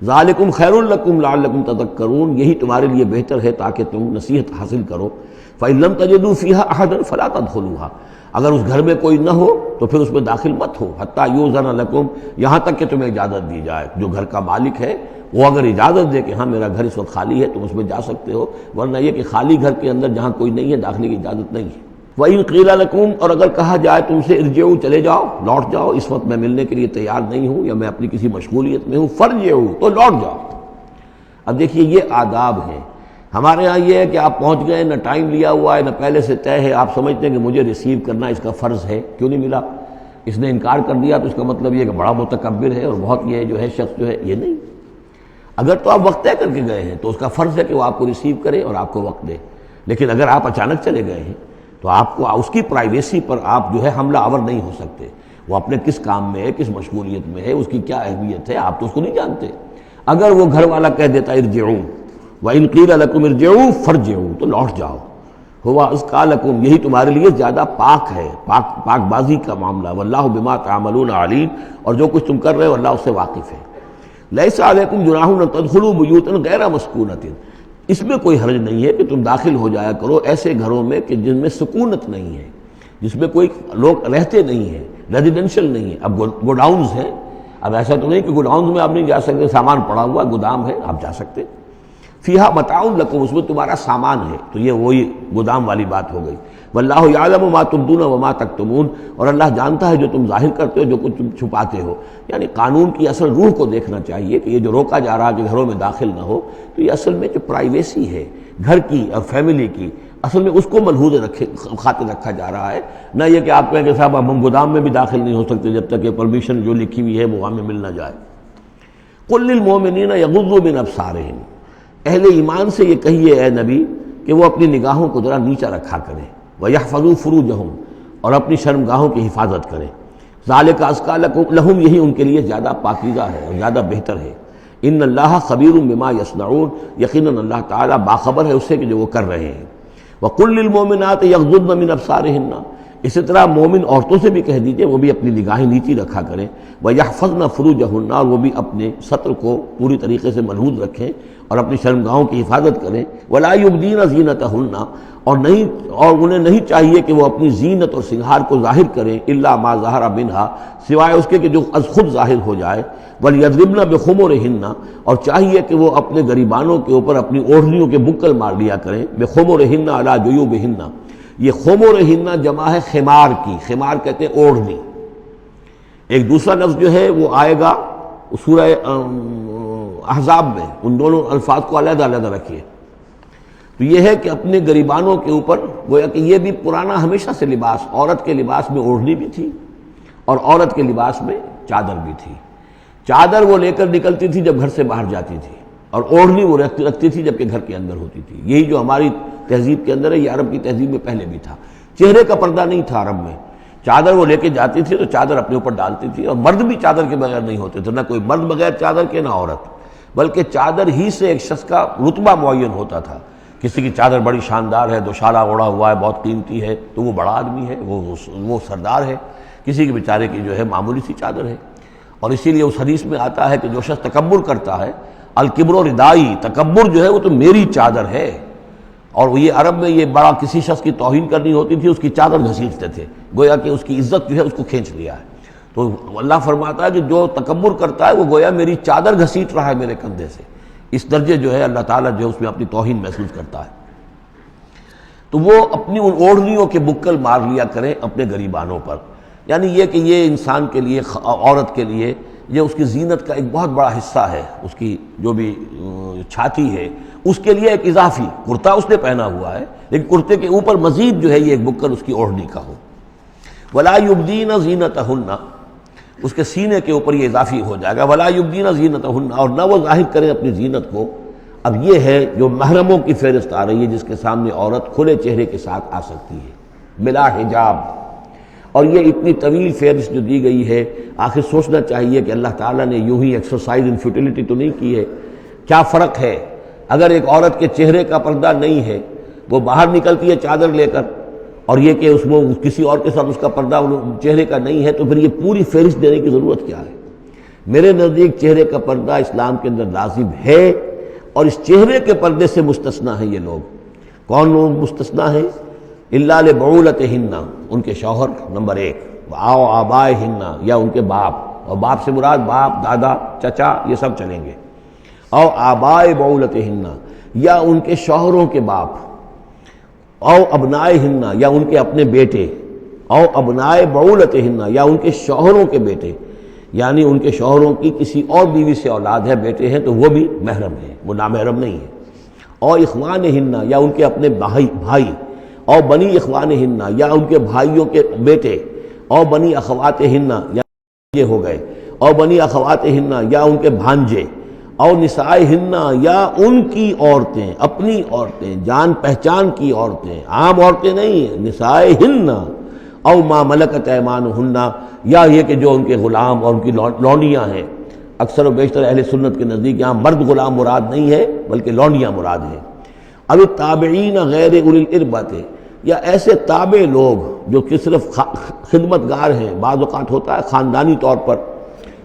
ذالکم خیر لکم لعلکم تذکرون، یہی تمہارے لیے بہتر ہے تاکہ تم نصیحت حاصل کرو۔ فإن لم تجدوا فيها أحدا فلا تدخلوها، اگر اس گھر میں کوئی نہ ہو تو پھر اس میں داخل مت ہو، حتیٰ یؤذن لکم، یہاں تک کہ تمہیں اجازت دی جائے۔ جو گھر کا مالک ہے وہ اگر اجازت دے کہ ہاں میرا گھر اس وقت خالی ہے تم اس میں جا سکتے ہو، ورنہ یہ کہ خالی گھر کے اندر جہاں کوئی نہیں ہے داخلے کی اجازت نہیں ہے۔ وَإِن قِيلَ لَكُمْ، اور اگر کہا جائے تم سے ارجعوا، چلے جاؤ، لوٹ جاؤ، اس وقت میں ملنے کے لیے تیار نہیں ہوں یا میں اپنی کسی مشغولیت میں ہوں، فارجعوا، تو لوٹ جاؤ۔ اب دیکھیے یہ آداب ہیں۔ ہمارے ہاں یہ ہے کہ آپ پہنچ گئے، نہ ٹائم لیا ہوا ہے نہ پہلے سے طے ہے، آپ سمجھتے ہیں کہ مجھے ریسیو کرنا اس کا فرض ہے، کیوں نہیں ملا؟ اس نے انکار کر دیا تو اس کا مطلب یہ کہ بڑا متکبر ہے اور بہت یہ جو ہے شخص جو ہے، یہ نہیں۔ اگر تو آپ وقت طے کر کے گئے ہیں تو اس کا فرض ہے کہ وہ آپ کو ریسیو کرے اور آپ کو وقت دے، لیکن اگر آپ اچانک چلے گئے ہیں تو آپ کو اس کی پرائیویسی پر آپ جو ہے حملہ آور نہیں ہو سکتے۔ وہ اپنے کس کام میں ہے، کس مشغولیت میں ہے، اس کی کیا اہمیت ہے، آپ تو اس کو نہیں جانتے۔ اگر وہ گھر والا کہہ دیتا ارجعوا وَإِن قِيلَ لَكُمْ ارْجِعُوا فَارْجِعُوا، تو لوٹ جاؤ، هُوَ أَزْكَىٰ لَكُمْ، یہی تمہارے لیے زیادہ پاک ہے، پاک بازی کا معاملہ، وَاللَّهُ بِمَا تَعْمَلُونَ عَلِيمٌ، اور جو کچھ تم کر رہے ہو اللہ اس سے واقف ہے۔ لَيْسَ عَلَيْكُمْ جُنَاحٌ أَن تَدْخُلُوا بُيُوتًا غَيْرَ مَسْكُونَةٍ، اس میں کوئی حرج نہیں ہے کہ تم داخل ہو جایا کرو ایسے گھروں میں کہ جن میں سکونت نہیں ہے، جس میں کوئی لوگ رہتے نہیں ہیں، ریزیڈینشل نہیں ہے۔ اب گوڈاؤنز ہیں، اب ایسا تو نہیں کہ گوڈاؤنز میں آپ نہیں جا سکتے، سامان پڑا ہوا گودام ہے، آپ جا سکتے۔ فیہا متاع لکم، اس میں تمہارا سامان ہے، تو یہ وہی گودام والی بات ہو گئی۔ واللہ یعلم ما تبدون وما تکتمون، اور اللہ جانتا ہے جو تم ظاہر کرتے ہو جو کچھ تم چھپاتے ہو۔ یعنی قانون کی اصل روح کو دیکھنا چاہیے کہ یہ جو روکا جا رہا ہے کہ گھروں میں داخل نہ ہو، تو یہ اصل میں جو پرائیویسی ہے گھر کی اور فیملی کی، اصل میں اس کو ملحوظ خاطر رکھا جا رہا ہے، نہ یہ کہ آپ کہیں کہ صاحب اب ہم گودام میں بھی داخل نہیں ہو سکتے جب تک کہ پرمیشن جو لکھی ہوئی ہے وہ ہمیں مل نہ جائے۔ قل للمؤمنین یغضوا من ابصارہم، اہل ایمان سے یہ کہیے اے نبی کہ وہ اپنی نگاہوں کو ذرا نیچا رکھا کریں، وَيَحْفَظُوا فُرُوجَهُمْ، اور اپنی شرمگاہوں کی حفاظت کریں۔ ذَلِكَ أَزْكَىٰ لَهُمْ، یہی ان کے لیے زیادہ پاکیزہ ہے اور زیادہ بہتر ہے۔ إِنَّ اللَّهَ خَبِيرٌ بِمَا يَصْنَعُونَ، یقیناً اللہ تعالیٰ باخبر ہے اس سے کہ جو وہ کر رہے ہیں۔ وَقُلْ لِلْمُؤْمِنَاتِ يَغْضُضْنَ مِنْ أَبْصَارِهِنَّ، اسی طرح مومن عورتوں سے بھی کہہ دیجئے وہ بھی اپنی نگاہیں نیچی رکھا کریں۔ وَيَحْفَظْنَ فُرُوجَهُنَّ، اور وہ بھی اپنے سطر کو پوری طریقے سے ملحوظ رکھیں اور اپنی شرمگاہوں کی حفاظت کریں۔ وَلَا يُبْدِينَ زِينَتَهُنَّ، اور انہیں نہیں چاہیے کہ وہ اپنی زینت اور سنگھار کو ظاہر کریں، الا ما ظہر منہا، سوائے اس کے کہ جو از خود ظاہر ہو جائے۔ وَلْيَضْرِبْنَ بِخُمُرِهِنَّ، اور چاہیے کہ وہ اپنے گریبانوں کے اوپر اپنی اوڑھنیوں کے بکل مار لیا کریں۔ بِخُمُرِهِنَّ عَلَىٰ جُيُوبِهِنَّ، یہ خمرہن جمع ہے خمار کی، خمار کہتے ہیں اوڑھنی۔ ایک دوسرا لفظ جو ہے وہ آئے گا سورہ احزاب میں، ان دونوں الفاظ کو علیحدہ علیحدہ رکھیے۔ تو یہ ہے کہ اپنے گریبانوں کے اوپر، گویا کہ یہ بھی پرانا ہمیشہ سے لباس، عورت کے لباس میں اوڑھنی بھی تھی اور عورت کے لباس میں چادر بھی تھی۔ چادر وہ لے کر نکلتی تھی جب گھر سے باہر جاتی تھی، اور اوڑھنی وہ رکھتی تھی جبکہ گھر کے اندر ہوتی تھی۔ یہی جو ہماری تہذیب کے اندر ہے، یہ عرب کی تہذیب میں پہلے بھی تھا۔ چہرے کا پردہ نہیں تھا عرب میں، چادر وہ لے کے جاتی تھی تو چادر اپنے اوپر ڈالتی تھی، اور مرد بھی چادر کے بغیر نہیں ہوتے تھے، نہ کوئی مرد بغیر چادر کے نہ عورت، بلکہ چادر ہی سے ایک شخص کا رتبہ معین ہوتا تھا۔ کسی کی چادر بڑی شاندار ہے، دوشالہ اوڑھا ہوا ہے، بہت قیمتی ہے، تو وہ بڑا آدمی ہے، وہ سردار ہے۔ کسی کے بیچارے کی جو ہے معمولی سی چادر ہے۔ اور اسی لیے اس حدیث میں آتا ہے کہ جو شخص تکبر کرتا ہے، الکبر ردائی، تکبر جو ہے وہ تو میری چادر ہے۔ اور یہ عرب میں یہ بڑا کسی شخص کی توہین کرنی ہوتی تھی، اس کی چادر گھسیٹتے تھے، گویا کہ اس کی عزت جو ہے اس کو کھینچ لیا ہے۔ تو اللہ فرماتا ہے کہ جو تکبر کرتا ہے وہ گویا میری چادر گھسیٹ رہا ہے میرے کندھے سے۔ اس درجے جو ہے اللہ تعالیٰ جو ہے اس میں اپنی توہین محسوس کرتا ہے۔ تو وہ اپنی ان اوڑھنیوں کے بکل مار لیا کریں اپنے گریبانوں پر، یعنی یہ کہ یہ انسان کے لیے، عورت کے لیے، یہ اس کی زینت کا ایک بہت بڑا حصہ ہے۔ اس کی جو بھی چھاتی ہے اس کے لیے ایک اضافی کرتا اس نے پہنا ہوا ہے، لیکن کرتے کے اوپر مزید جو ہے یہ ایک بکل اس کی اوڑھنی کا ہو۔ وَلَا يُبْدِينَ زِينَتَهُنَّ، اس کے سینے کے اوپر یہ اضافی ہو جائے گا۔ وَلَا يُبْدِينَ زِينَتَهُنَّ، اور نہ وہ ظاہر کریں اپنی زینت کو۔ اب یہ ہے جو محرموں کی فہرست آ رہی ہے، جس کے سامنے عورت کھلے چہرے کے ساتھ آ سکتی ہے بلا حجاب۔ اور یہ اتنی طویل فہرست جو دی گئی ہے، آخر سوچنا چاہیے کہ اللہ تعالیٰ نے یوں ہی ایکسرسائز ان فیوٹیلٹی تو نہیں کی ہے۔ کیا فرق ہے اگر ایک عورت کے چہرے کا پردہ نہیں ہے، وہ باہر نکلتی ہے چادر لے کر، اور یہ کہ اس میں کسی اور کے ساتھ اس کا پردہ چہرے کا نہیں ہے، تو پھر یہ پوری فہرست دینے کی ضرورت کیا ہے؟ میرے نزدیک چہرے کا پردہ اسلام کے اندر لازم ہے، اور اس چہرے کے پردے سے مستثنا ہیں یہ لوگ۔ کون لوگ مستثنا ہیں؟ الا لبعولتہن، ان کے شوہر نمبر 1، او آبائہن، یا ان کے باپ، اور باپ سے مراد باپ، دادا، چچا، یہ سب چلیں گے۔ او آبائے بعولتہن، یا ان کے شوہروں کے باپ، او ابنائہن، یا ان کے اپنے بیٹے، او ابنائے بعولتہن، یا ان کے شوہروں کے بیٹے، یعنی ان کے شوہروں کی کسی اور بیوی سے اولاد ہے، بیٹے ہیں، تو وہ بھی محرم ہیں، وہ نامحرم نہیں ہے۔ او اخوانہن، یا ان کے اپنے بھائی، او بنی اخوانہن، یا ان کے بھائیوں کے بیٹے، او بنی اخواتہن، یا یہ ہو گئے، او بنی اخواتہن، یا ان کے بھانجے، او نسائہن، یا ان کی عورتیں، اپنی عورتیں، جان پہچان کی عورتیں، عام عورتیں نہیں، نسائہن، او ما ملکت ایمانہن، یا یہ کہ جو ان کے غلام اور ان کی لونڈیاں ہیں۔ اکثر و بیشتر اہل سنت کے نزدیک یہاں مرد غلام مراد نہیں ہے بلکہ لونڈیاں مراد ہیں۔ اب التابعین غیر اولی الاربۃ، یا ایسے تابع لوگ جو کہ صرف خدمت گار ہیں، بعض اوقات ہوتا ہے خاندانی طور پر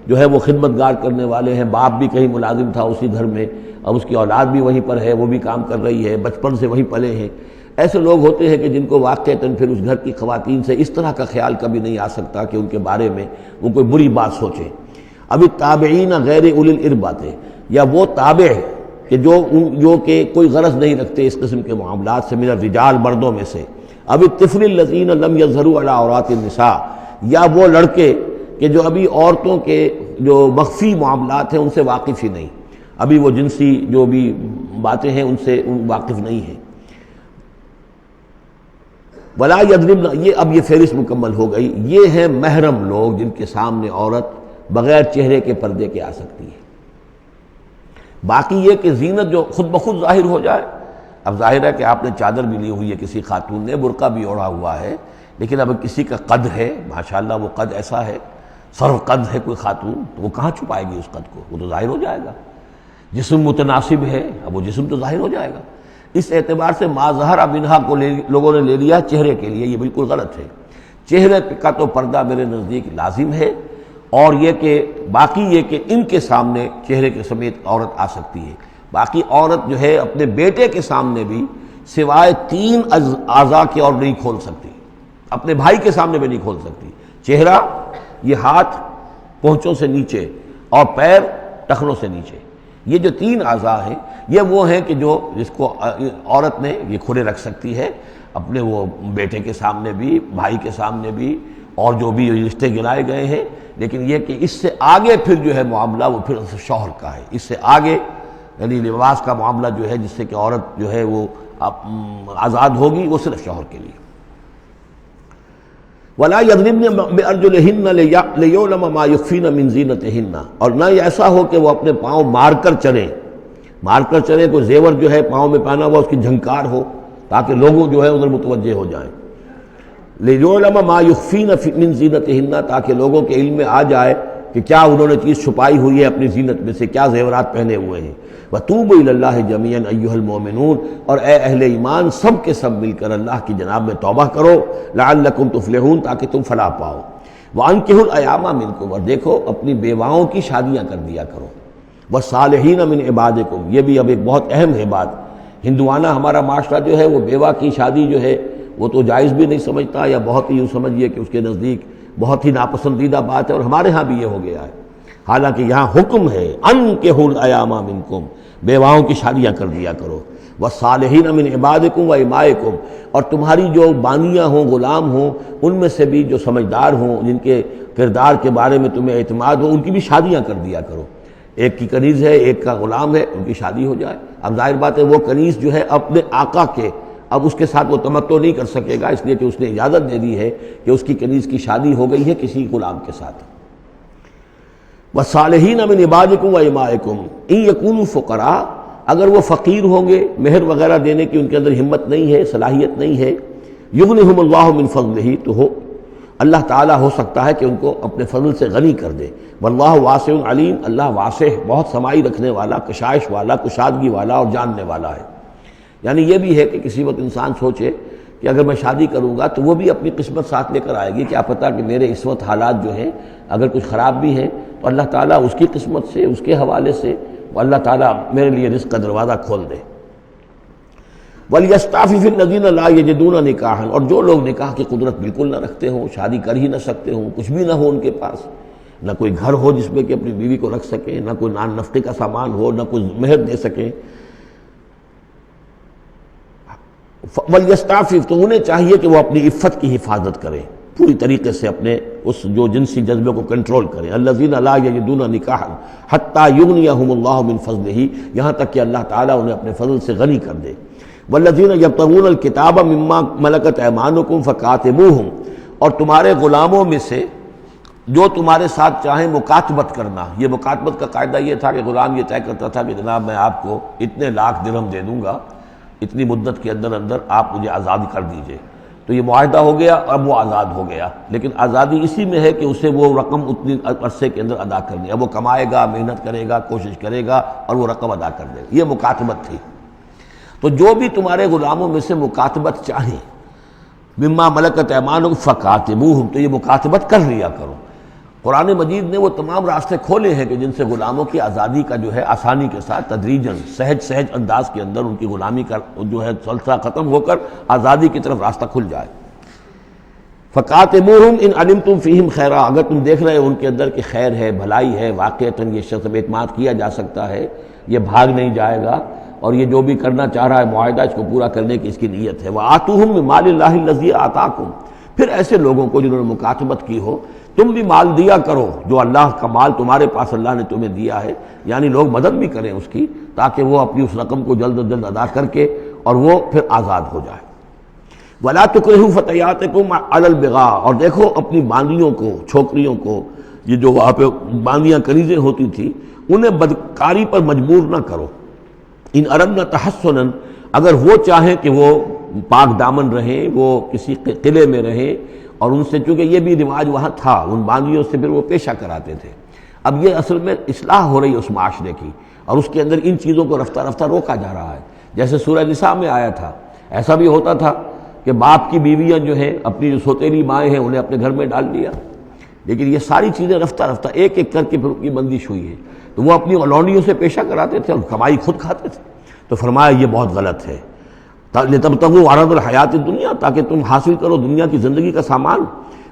جو ہے وہ خدمت گار کرنے والے ہیں، باپ بھی کہیں ملازم تھا اسی گھر میں، اب اس کی اولاد بھی وہیں پر ہے، وہ بھی کام کر رہی ہے، بچپن سے وہیں پلے ہیں۔ ایسے لوگ ہوتے ہیں کہ جن کو واقعتاً پھر اس گھر کی خواتین سے اس طرح کا خیال کبھی نہیں آ سکتا کہ ان کے بارے میں وہ کوئی بری بات سوچیں۔ اب التابعین غیر اولی الاربۃ، یا وہ تابع کہ جو کہ کوئی غرض نہیں رکھتے اس قسم کے معاملات سے، من الرجال، مردوں میں سے۔ اب الطفل الذین لم یظہروا علی عورات النساء، یا وہ لڑکے کہ جو ابھی عورتوں کے جو مخفی معاملات ہیں ان سے واقف ہی نہیں، ابھی وہ جنسی جو بھی باتیں ہیں ان سے واقف نہیں ہیں۔ ولا یضربن، یہ اب یہ فہرست مکمل ہو گئی، یہ ہیں محرم لوگ جن کے سامنے عورت بغیر چہرے کے پردے کے آ سکتی ہے۔ باقی یہ کہ زینت جو خود بخود ظاہر ہو جائے، اب ظاہر ہے کہ آپ نے چادر بھی لی ہوئی ہے، کسی خاتون نے برقع بھی اوڑھا ہوا ہے، لیکن اب کسی کا قد ہے، ماشاءاللہ وہ قد ایسا ہے، سرو قد ہے کوئی خاتون، تو وہ کہاں چھپائے گی اس قد کو؟ وہ تو ظاہر ہو جائے گا۔ جسم متناسب ہے، اب وہ جسم تو ظاہر ہو جائے گا۔ اس اعتبار سے ما ظہر منہا کو لوگوں نے لے لیا چہرے کے لیے، یہ بالکل غلط ہے۔ چہرے کا تو پردہ میرے نزدیک لازم ہے، اور یہ کہ باقی یہ کہ ان کے سامنے چہرے کے سمیت عورت آ سکتی ہے۔ باقی عورت جو ہے اپنے بیٹے کے سامنے بھی سوائے 3 اعضاء کے اور نہیں کھول سکتی، اپنے بھائی کے سامنے بھی نہیں کھول سکتی۔ چہرہ، یہ ہاتھ پونچھوں سے نیچے، اور پیر ٹخنوں سے نیچے، یہ جو 3 اعضاء ہیں یہ وہ ہیں کہ جو جس کو عورت نے یہ کھلے رکھ سکتی ہے، اپنے وہ بیٹے کے سامنے بھی، بھائی کے سامنے بھی، اور جو بھی رشتے گنائے گئے ہیں۔ لیکن یہ کہ اس سے آگے پھر جو ہے معاملہ وہ پھر شوہر کا ہے، اس سے آگے یعنی لباس کا معاملہ جو ہے جس سے کہ عورت جو ہے وہ آزاد ہوگی، وہ صرف شوہر کے لیے۔ وَلَا يَضْرِبْنَ بِأَرْجُلِهِنَّ لِيُعْلَمَ مَا يُخْفِينَ مِنْ زِينَتِهِنَّ، اور نہ یہ ایسا ہو کہ وہ اپنے پاؤں مار کر چلیں، کوئی زیور جو ہے پاؤں میں پہنا ہوا اس کی جھنکار ہو تاکہ لوگوں جو ہے ادھر متوجہ ہو جائیں۔ لِيُعْلَمَ مَا يُخْفِينَ مِنْ زِينَتِهِنَّ، تاکہ لوگوں کے علم میں آ جائے کہ کیا انہوں نے چیز چھپائی ہوئی ہے اپنی زینت میں سے، کیا زیورات پہنے ہوئے ہیں۔ وَتُوبُوا إِلَى اللَّهِ جَمِيعًا أَيُّهَا الْمُؤْمِنُونَ، اور اے اہل ایمان سب کے سب مل کر اللہ کی جناب میں توبہ کرو، لَعَلَّكُمْ تُفْلِحُونَ، تاکہ تم فلاح پاؤ۔ وَأَنكِحُوا الْأَيَامَ مِنكُمْ، اور دیکھو اپنی بیواؤں کی شادیاں کر دیا کرو۔ وَالصَّالِحِينَ مِنْ عِبَادِكُمْ، یہ بھی اب ایک بہت اہم ہے بات۔ ہندوانہ ہمارا معاشرہ جو ہے وہ بیوہ کی شادی جو ہے وہ تو جائز بھی نہیں سمجھتا، یا بہت ہی یوں سمجھیے کہ اس کے نزدیک بہت ہی ناپسندیدہ بات ہے، اور ہمارے ہاں بھی یہ ہو گیا ہے۔ حالانکہ یہاں حکم ہے انکحوا الایام منکم، بیواؤں کی شادیاں کر دیا کرو۔ والصالحین من عبادکم و امائکم، اور تمہاری جو بانیاں ہوں، غلام ہوں، ان میں سے بھی جو سمجھدار ہوں، جن کے کردار کے بارے میں تمہیں اعتماد ہو، ان کی بھی شادیاں کر دیا کرو۔ ایک کی کنیز ہے، ایک کا غلام ہے، ان کی شادی ہو جائے۔ اب ظاہر بات ہے وہ کنیز جو ہے اپنے آقا کے، اب اس کے ساتھ وہ تمتع نہیں کر سکے گا، اس لیے کہ اس نے اجازت دے دی ہے کہ اس کی کنیز کی شادی ہو گئی ہے کسی غلام کے ساتھ۔ وَالصَّالِحِينَ مِنْ عِبَادِكُمْ وَإِمَائِكُمْ إِنْ يَكُونُوا فُقَرَاءَ، اگر وہ فقیر ہوں گے، مہر وغیرہ دینے کی ان کے اندر ہمت نہیں ہے، صلاحیت نہیں ہے، يُغْنِهُمُ اللَّهُ مِنْ فَضْلِهِ، تو اللہ تعالیٰ ہو سکتا ہے کہ ان کو اپنے فضل سے غنی کر دے۔ واللہ واسع علیم، اللہ واسع بہت سمائی رکھنے والا، کشائش والا، کشادگی والا اور جاننے والا ہے۔ یعنی یہ بھی ہے کہ کسی وقت انسان سوچے کہ اگر میں شادی کروں گا تو وہ بھی اپنی قسمت ساتھ لے کر آئے گی. کیا پتہ کہ میرے اس وقت حالات جو ہیں اگر کچھ خراب بھی ہیں تو اللہ تعالیٰ اس کی قسمت سے، اس کے حوالے سے وہ اللہ تعالیٰ میرے لیے رزق کا دروازہ کھول دے. وَلْيَسْتَعْفِفِ الَّذِينَ لَا يَجِدُونَ نِكَاحًا، اور جو لوگ نکاح کی قدرت بالکل نہ رکھتے ہوں، شادی کر ہی نہ سکتے ہوں، کچھ بھی نہ ہو ان کے پاس، نہ کوئی گھر ہو جس میں کہ اپنی بیوی کو رکھ سکیں، نہ کوئی نان نفقے کا سامان ہو، نہ کوئی مہر دے سکیں. وَلْيَسْتَعْفِفْ، تو انہیں چاہیے کہ وہ اپنی عفت کی حفاظت کریں، پوری طریقے سے اپنے اس جو جنسی جذبے کو کنٹرول کریں. الَّذِينَ لَا يَجِدُونَ نِكَاحًا حَتَّى يُغْنِيَهُمُ اللَّهُ مِنْ فَضْلِهِ، یہاں تک کہ اللہ تعالیٰ انہیں اپنے فضل سے غنی کر دے. وَالَّذِينَ يَبْتَغُونَ الْكِتَابَ مِمَّا مَلَكَتْ أَيْمَانُكُمْ فَكَاتِبُوهُمْ، اور تمہارے غلاموں میں سے جو تمہارے ساتھ چاہیں مکاتبت کرنا. یہ مکاتبت کا قاعدہ یہ تھا کہ غلام یہ طے کرتا تھا کہ جناب میں آپ کو اتنے لاکھ درہم دے دوں گا، اتنی مدت کے اندر اندر آپ مجھے آزاد کر دیجئے. تو یہ معاہدہ ہو گیا، اب وہ آزاد ہو گیا. لیکن آزادی اسی میں ہے کہ اسے وہ رقم اتنی عرصے کے اندر ادا کرنی ہے. اب وہ کمائے گا، محنت کرے گا، کوشش کرے گا اور وہ رقم ادا کر دے گا. یہ مکاتبت تھی. تو جو بھی تمہارے غلاموں میں سے مکاتبت چاہیں، مما ملکت ایمانکم فکاتبوہم، تو یہ مکاتبت کر لیا کرو. قرآن مجید نے وہ تمام راستے کھولے ہیں کہ جن سے غلاموں کی آزادی کا جو ہے آسانی کے ساتھ تدریجاً سہج انداز کے اندر ان کی غلامی کا جو ہے سلسلہ ختم ہو کر آزادی کی طرف راستہ کھل جائے. فَقَاتِبُوهُمْ إِنْ عَلِمْتُمْ فِيهِمْ خَيْرًا، اگر تم دیکھ رہے ہو ان کے اندر کہ خیر ہے، بھلائی ہے، واقعتاً یہ شخص پہ اعتماد کیا جا سکتا ہے، یہ بھاگ نہیں جائے گا اور یہ جو بھی کرنا چاہ رہا ہے معاہدہ اس کو پورا کرنے کی اس کی نیت ہے. وَآتُوهُمْ مِنْ مَالِ اللَّهِ الَّذِي آتَاكُمْ، پھر ایسے لوگوں کو جنہوں نے مکاتبت کی ہو تم بھی مال دیا کرو، جو اللہ کا مال تمہارے پاس اللہ نے تمہیں دیا ہے، یعنی لوگ مدد بھی کریں اس کی تاکہ وہ اپنی اس رقم کو جلد از جلد ادا کر کے اور وہ پھر آزاد ہو جائے. وَلَا تُكْرِهُوا فَتَيَاتِكُمْ عَلَى الْبِغَاءِ، اور دیکھو اپنی باندیوں کو، چھوکریوں کو، یہ جو وہاں پہ باندیاں کنیزیں ہوتی تھی انہیں بدکاری پر مجبور نہ کرو. ان اردنا تحسنا، اگر وہ چاہیں کہ وہ پاک دامن رہیں، وہ کسی قلعے میں رہیں، اور ان سے چونکہ یہ بھی رواج وہاں تھا، ان باندیوں سے پھر وہ پیشہ کراتے تھے. اب یہ اصل میں اصلاح ہو رہی ہے اس معاشرے کی، اور اس کے اندر ان چیزوں کو رفتہ رفتہ روکا جا رہا ہے. جیسے سورہ نساء میں آیا تھا، ایسا بھی ہوتا تھا کہ باپ کی بیویاں جو ہیں اپنی جو سوتیلی مائیں ہیں انہیں اپنے گھر میں ڈال دیا. لیکن یہ ساری چیزیں رفتہ رفتہ ایک ایک کر کے پھر ان کی بندش ہوئی ہے. تو وہ اپنی لونڈیوں سے پیشہ کراتے تھے اور کمائی خود کھاتے تھے. تو فرمایا یہ بہت غلط ہے. لِتَبْتَغُوا عَرَضَ الْحَيَاةِ الدُّنْيَا، تاکہ تم حاصل کرو دنیا کی زندگی کا سامان.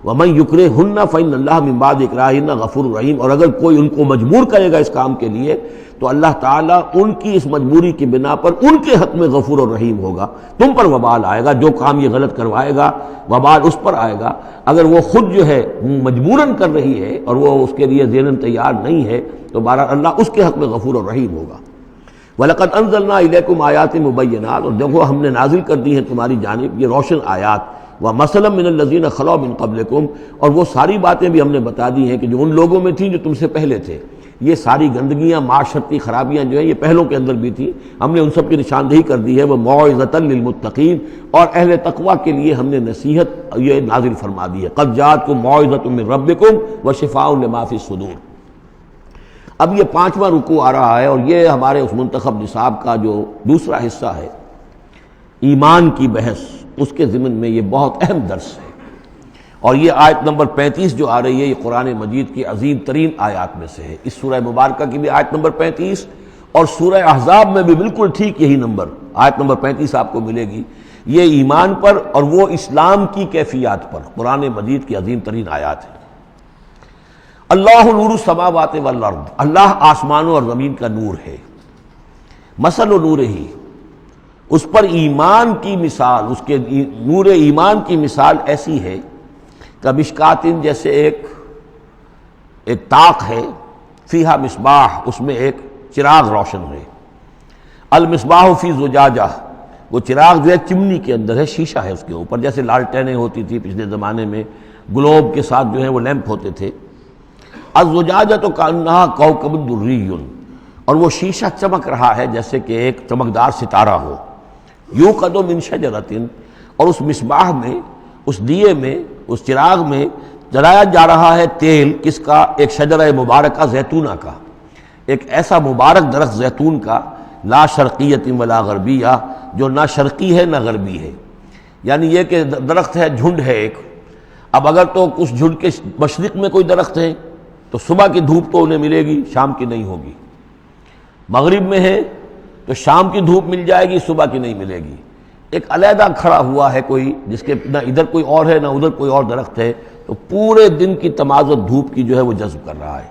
وَمَنْ يُكْرِهُنَّ فَإِنَّ اللَّهَ مِنْ بَعْدِ إِكْرَاهِهِنَّ غَفُورٌ رَحِيمٌ، اور اگر کوئی ان کو مجبور کرے گا اس کام کے لیے تو اللہ تعالیٰ ان کی اس مجبوری کی بنا پر ان کے حق میں غفور اور رحیم ہوگا. تم پر وبال آئے گا، جو کام یہ غلط کروائے گا وبال اس پر آئے گا. اگر وہ خود جو ہے مجبوراً کر رہی ہے اور وہ اس کے لیے ذہناً تیار نہیں ہے تو بہرحال اللہ اس کے حق میں غفور اور رحیم ہوگا. وَلَقَدْ أَنزَلْنَا إِلَيْكُمْ آيَاتٍ مُبَيِّنَاتٍ، اور دیکھو ہم نے نازل کر دی ہیں تمہاری جانب یہ روشن آیات. وَمَثَلًا مِّنَ الَّذِينَ خَلَوْا مِن قَبْلِكُمْ، اور وہ ساری باتیں بھی ہم نے بتا دی ہیں کہ جو ان لوگوں میں تھیں جو تم سے پہلے تھے. یہ ساری گندگیاں، معاشرتی خرابیاں جو ہیں یہ پہلوں کے اندر بھی تھیں، ہم نے ان سب کی نشاندہی کر دی ہے. وَمَوْعِظَةً لِّلْمُتَّقِينَ، اور اہل تقویٰ کے لیے ہم نے نصیحت یہ نازل فرما دی ہے. قَدْ جَاءَتْكُم مَّوْعِظَةٌ مِّن رَّبِّكُمْ وَشِفَاءٌ لِّمَا فِي الصُّدُورِ. اب یہ 5واں رکوع آ رہا ہے اور یہ ہمارے اس منتخب نصاب کا جو دوسرا حصہ ہے ایمان کی بحث، اس کے ضمن میں یہ بہت اہم درس ہے. اور یہ آیت نمبر 35 جو آ رہی ہے یہ قرآن مجید کی عظیم ترین آیات میں سے ہے. اس سورہ مبارکہ کی بھی آیت نمبر 35 اور سورہ احزاب میں بھی بالکل ٹھیک یہی نمبر آیت نمبر 35 آپ کو ملے گی. یہ ایمان پر اور وہ اسلام کی کیفیات پر قرآن مجید کی عظیم ترین آیات ہے. اللہ نور السماوات والارض، اللہ آسمانوں اور زمین کا نور ہے. مثل نور ہی، اس پر ایمان کی مثال، اس کے نور ایمان کی مثال ایسی ہے کمشکاتن، جیسے ایک طاق ہے، فیہا مصباح، اس میں ایک چراغ روشن ہے. المصباح فی زجاجہ، وہ چراغ جو ہے چمنی کے اندر ہے، شیشہ ہے اس کے اوپر، جیسے لالٹینیں ہوتی تھی پچھلے زمانے میں، گلوب کے ساتھ جو ہے وہ لیمپ ہوتے تھے. الزجاجہ تو کانہا کوکب دری، اور وہ شیشہ چمک رہا ہے جیسے کہ ایک چمکدار ستارہ ہو. یوقد من شجرۃ، اور اس مصباح میں، اس دیے میں، اس چراغ میں جلایا جا رہا ہے تیل، کس کا؟ ایک شجرہ مبارکہ زیتونہ کا، ایک ایسا مبارک درخت زیتون کا، لا شرقیۃ ولا غربیہ، جو نہ شرقی ہے نہ غربی ہے. یعنی یہ کہ درخت ہے، جھنڈ ہے ایک، اب اگر تو اس جھنڈ کے مشرق میں کوئی درخت ہے تو صبح کی دھوپ تو انہیں ملے گی، شام کی نہیں ہوگی، مغرب میں ہے تو شام کی دھوپ مل جائے گی، صبح کی نہیں ملے گی، ایک علیحدہ کھڑا ہوا ہے کوئی جس کے نہ ادھر کوئی اور ہے نہ ادھر کوئی اور درخت ہے، تو پورے دن کی تمازت دھوپ کی جو ہے وہ جذب کر رہا ہے۔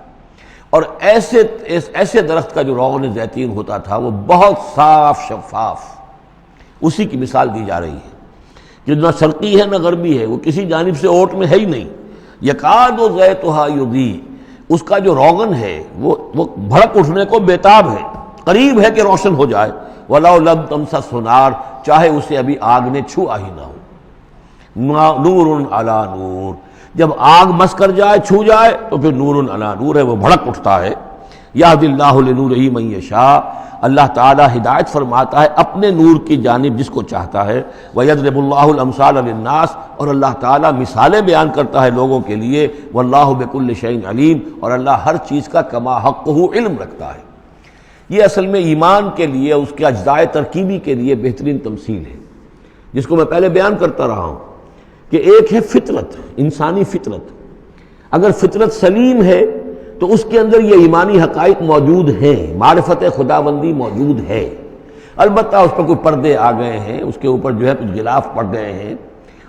اور ایسے درخت کا جو روغن زیتون ہوتا تھا وہ بہت صاف شفاف، اسی کی مثال دی جا رہی ہے جو نہ شرقی ہے نہ غربی ہے، وہ کسی جانب سے اوٹ میں ہے ہی نہیں، یکاد زیتھا یضیء، اس کا جو روغن ہے وہ بھڑک اٹھنے کو بیتاب ہے، قریب ہے کہ روشن ہو جائے، وَلَوْ لَمْ تَمْسَسْهُ نَارٌ، چاہے اسے ابھی آگ نے چھوا ہی نہ ہو، نور علی نور، جب آگ مس کر جائے، چھو جائے تو پھر نور علی نور ہے، وہ بھڑک اٹھتا ہے۔ یہدی اللہ لنورہ من یشاء، اللہ تعالیٰ ہدایت فرماتا ہے اپنے نور کی جانب جس کو چاہتا ہے، وَيَضْرِبُ اللَّهُ الْأَمْثَالَ لِلنَّاسِ، اور اللہ تعالیٰ مثالیں بیان کرتا ہے لوگوں کے لیے، وَاللَّهُ بِكُلِّ شَيْءٍ عَلِيمٌ، اور اللہ ہر چیز کا کما حقہ علم رکھتا ہے۔ یہ اصل میں ایمان کے لیے، اس کے اجزائے ترکیبی کے لیے بہترین تمثیل ہے، جس کو میں پہلے بیان کرتا رہا ہوں کہ ایک ہے فطرت، انسانی فطرت، اگر فطرت سلیم ہے تو اس کے اندر یہ ایمانی حقائق موجود ہیں، معرفت خداوندی موجود ہے، البتہ اس پر کوئی پردے آ گئے ہیں، اس کے اوپر جو ہے کچھ غلاف پڑ گئے ہیں،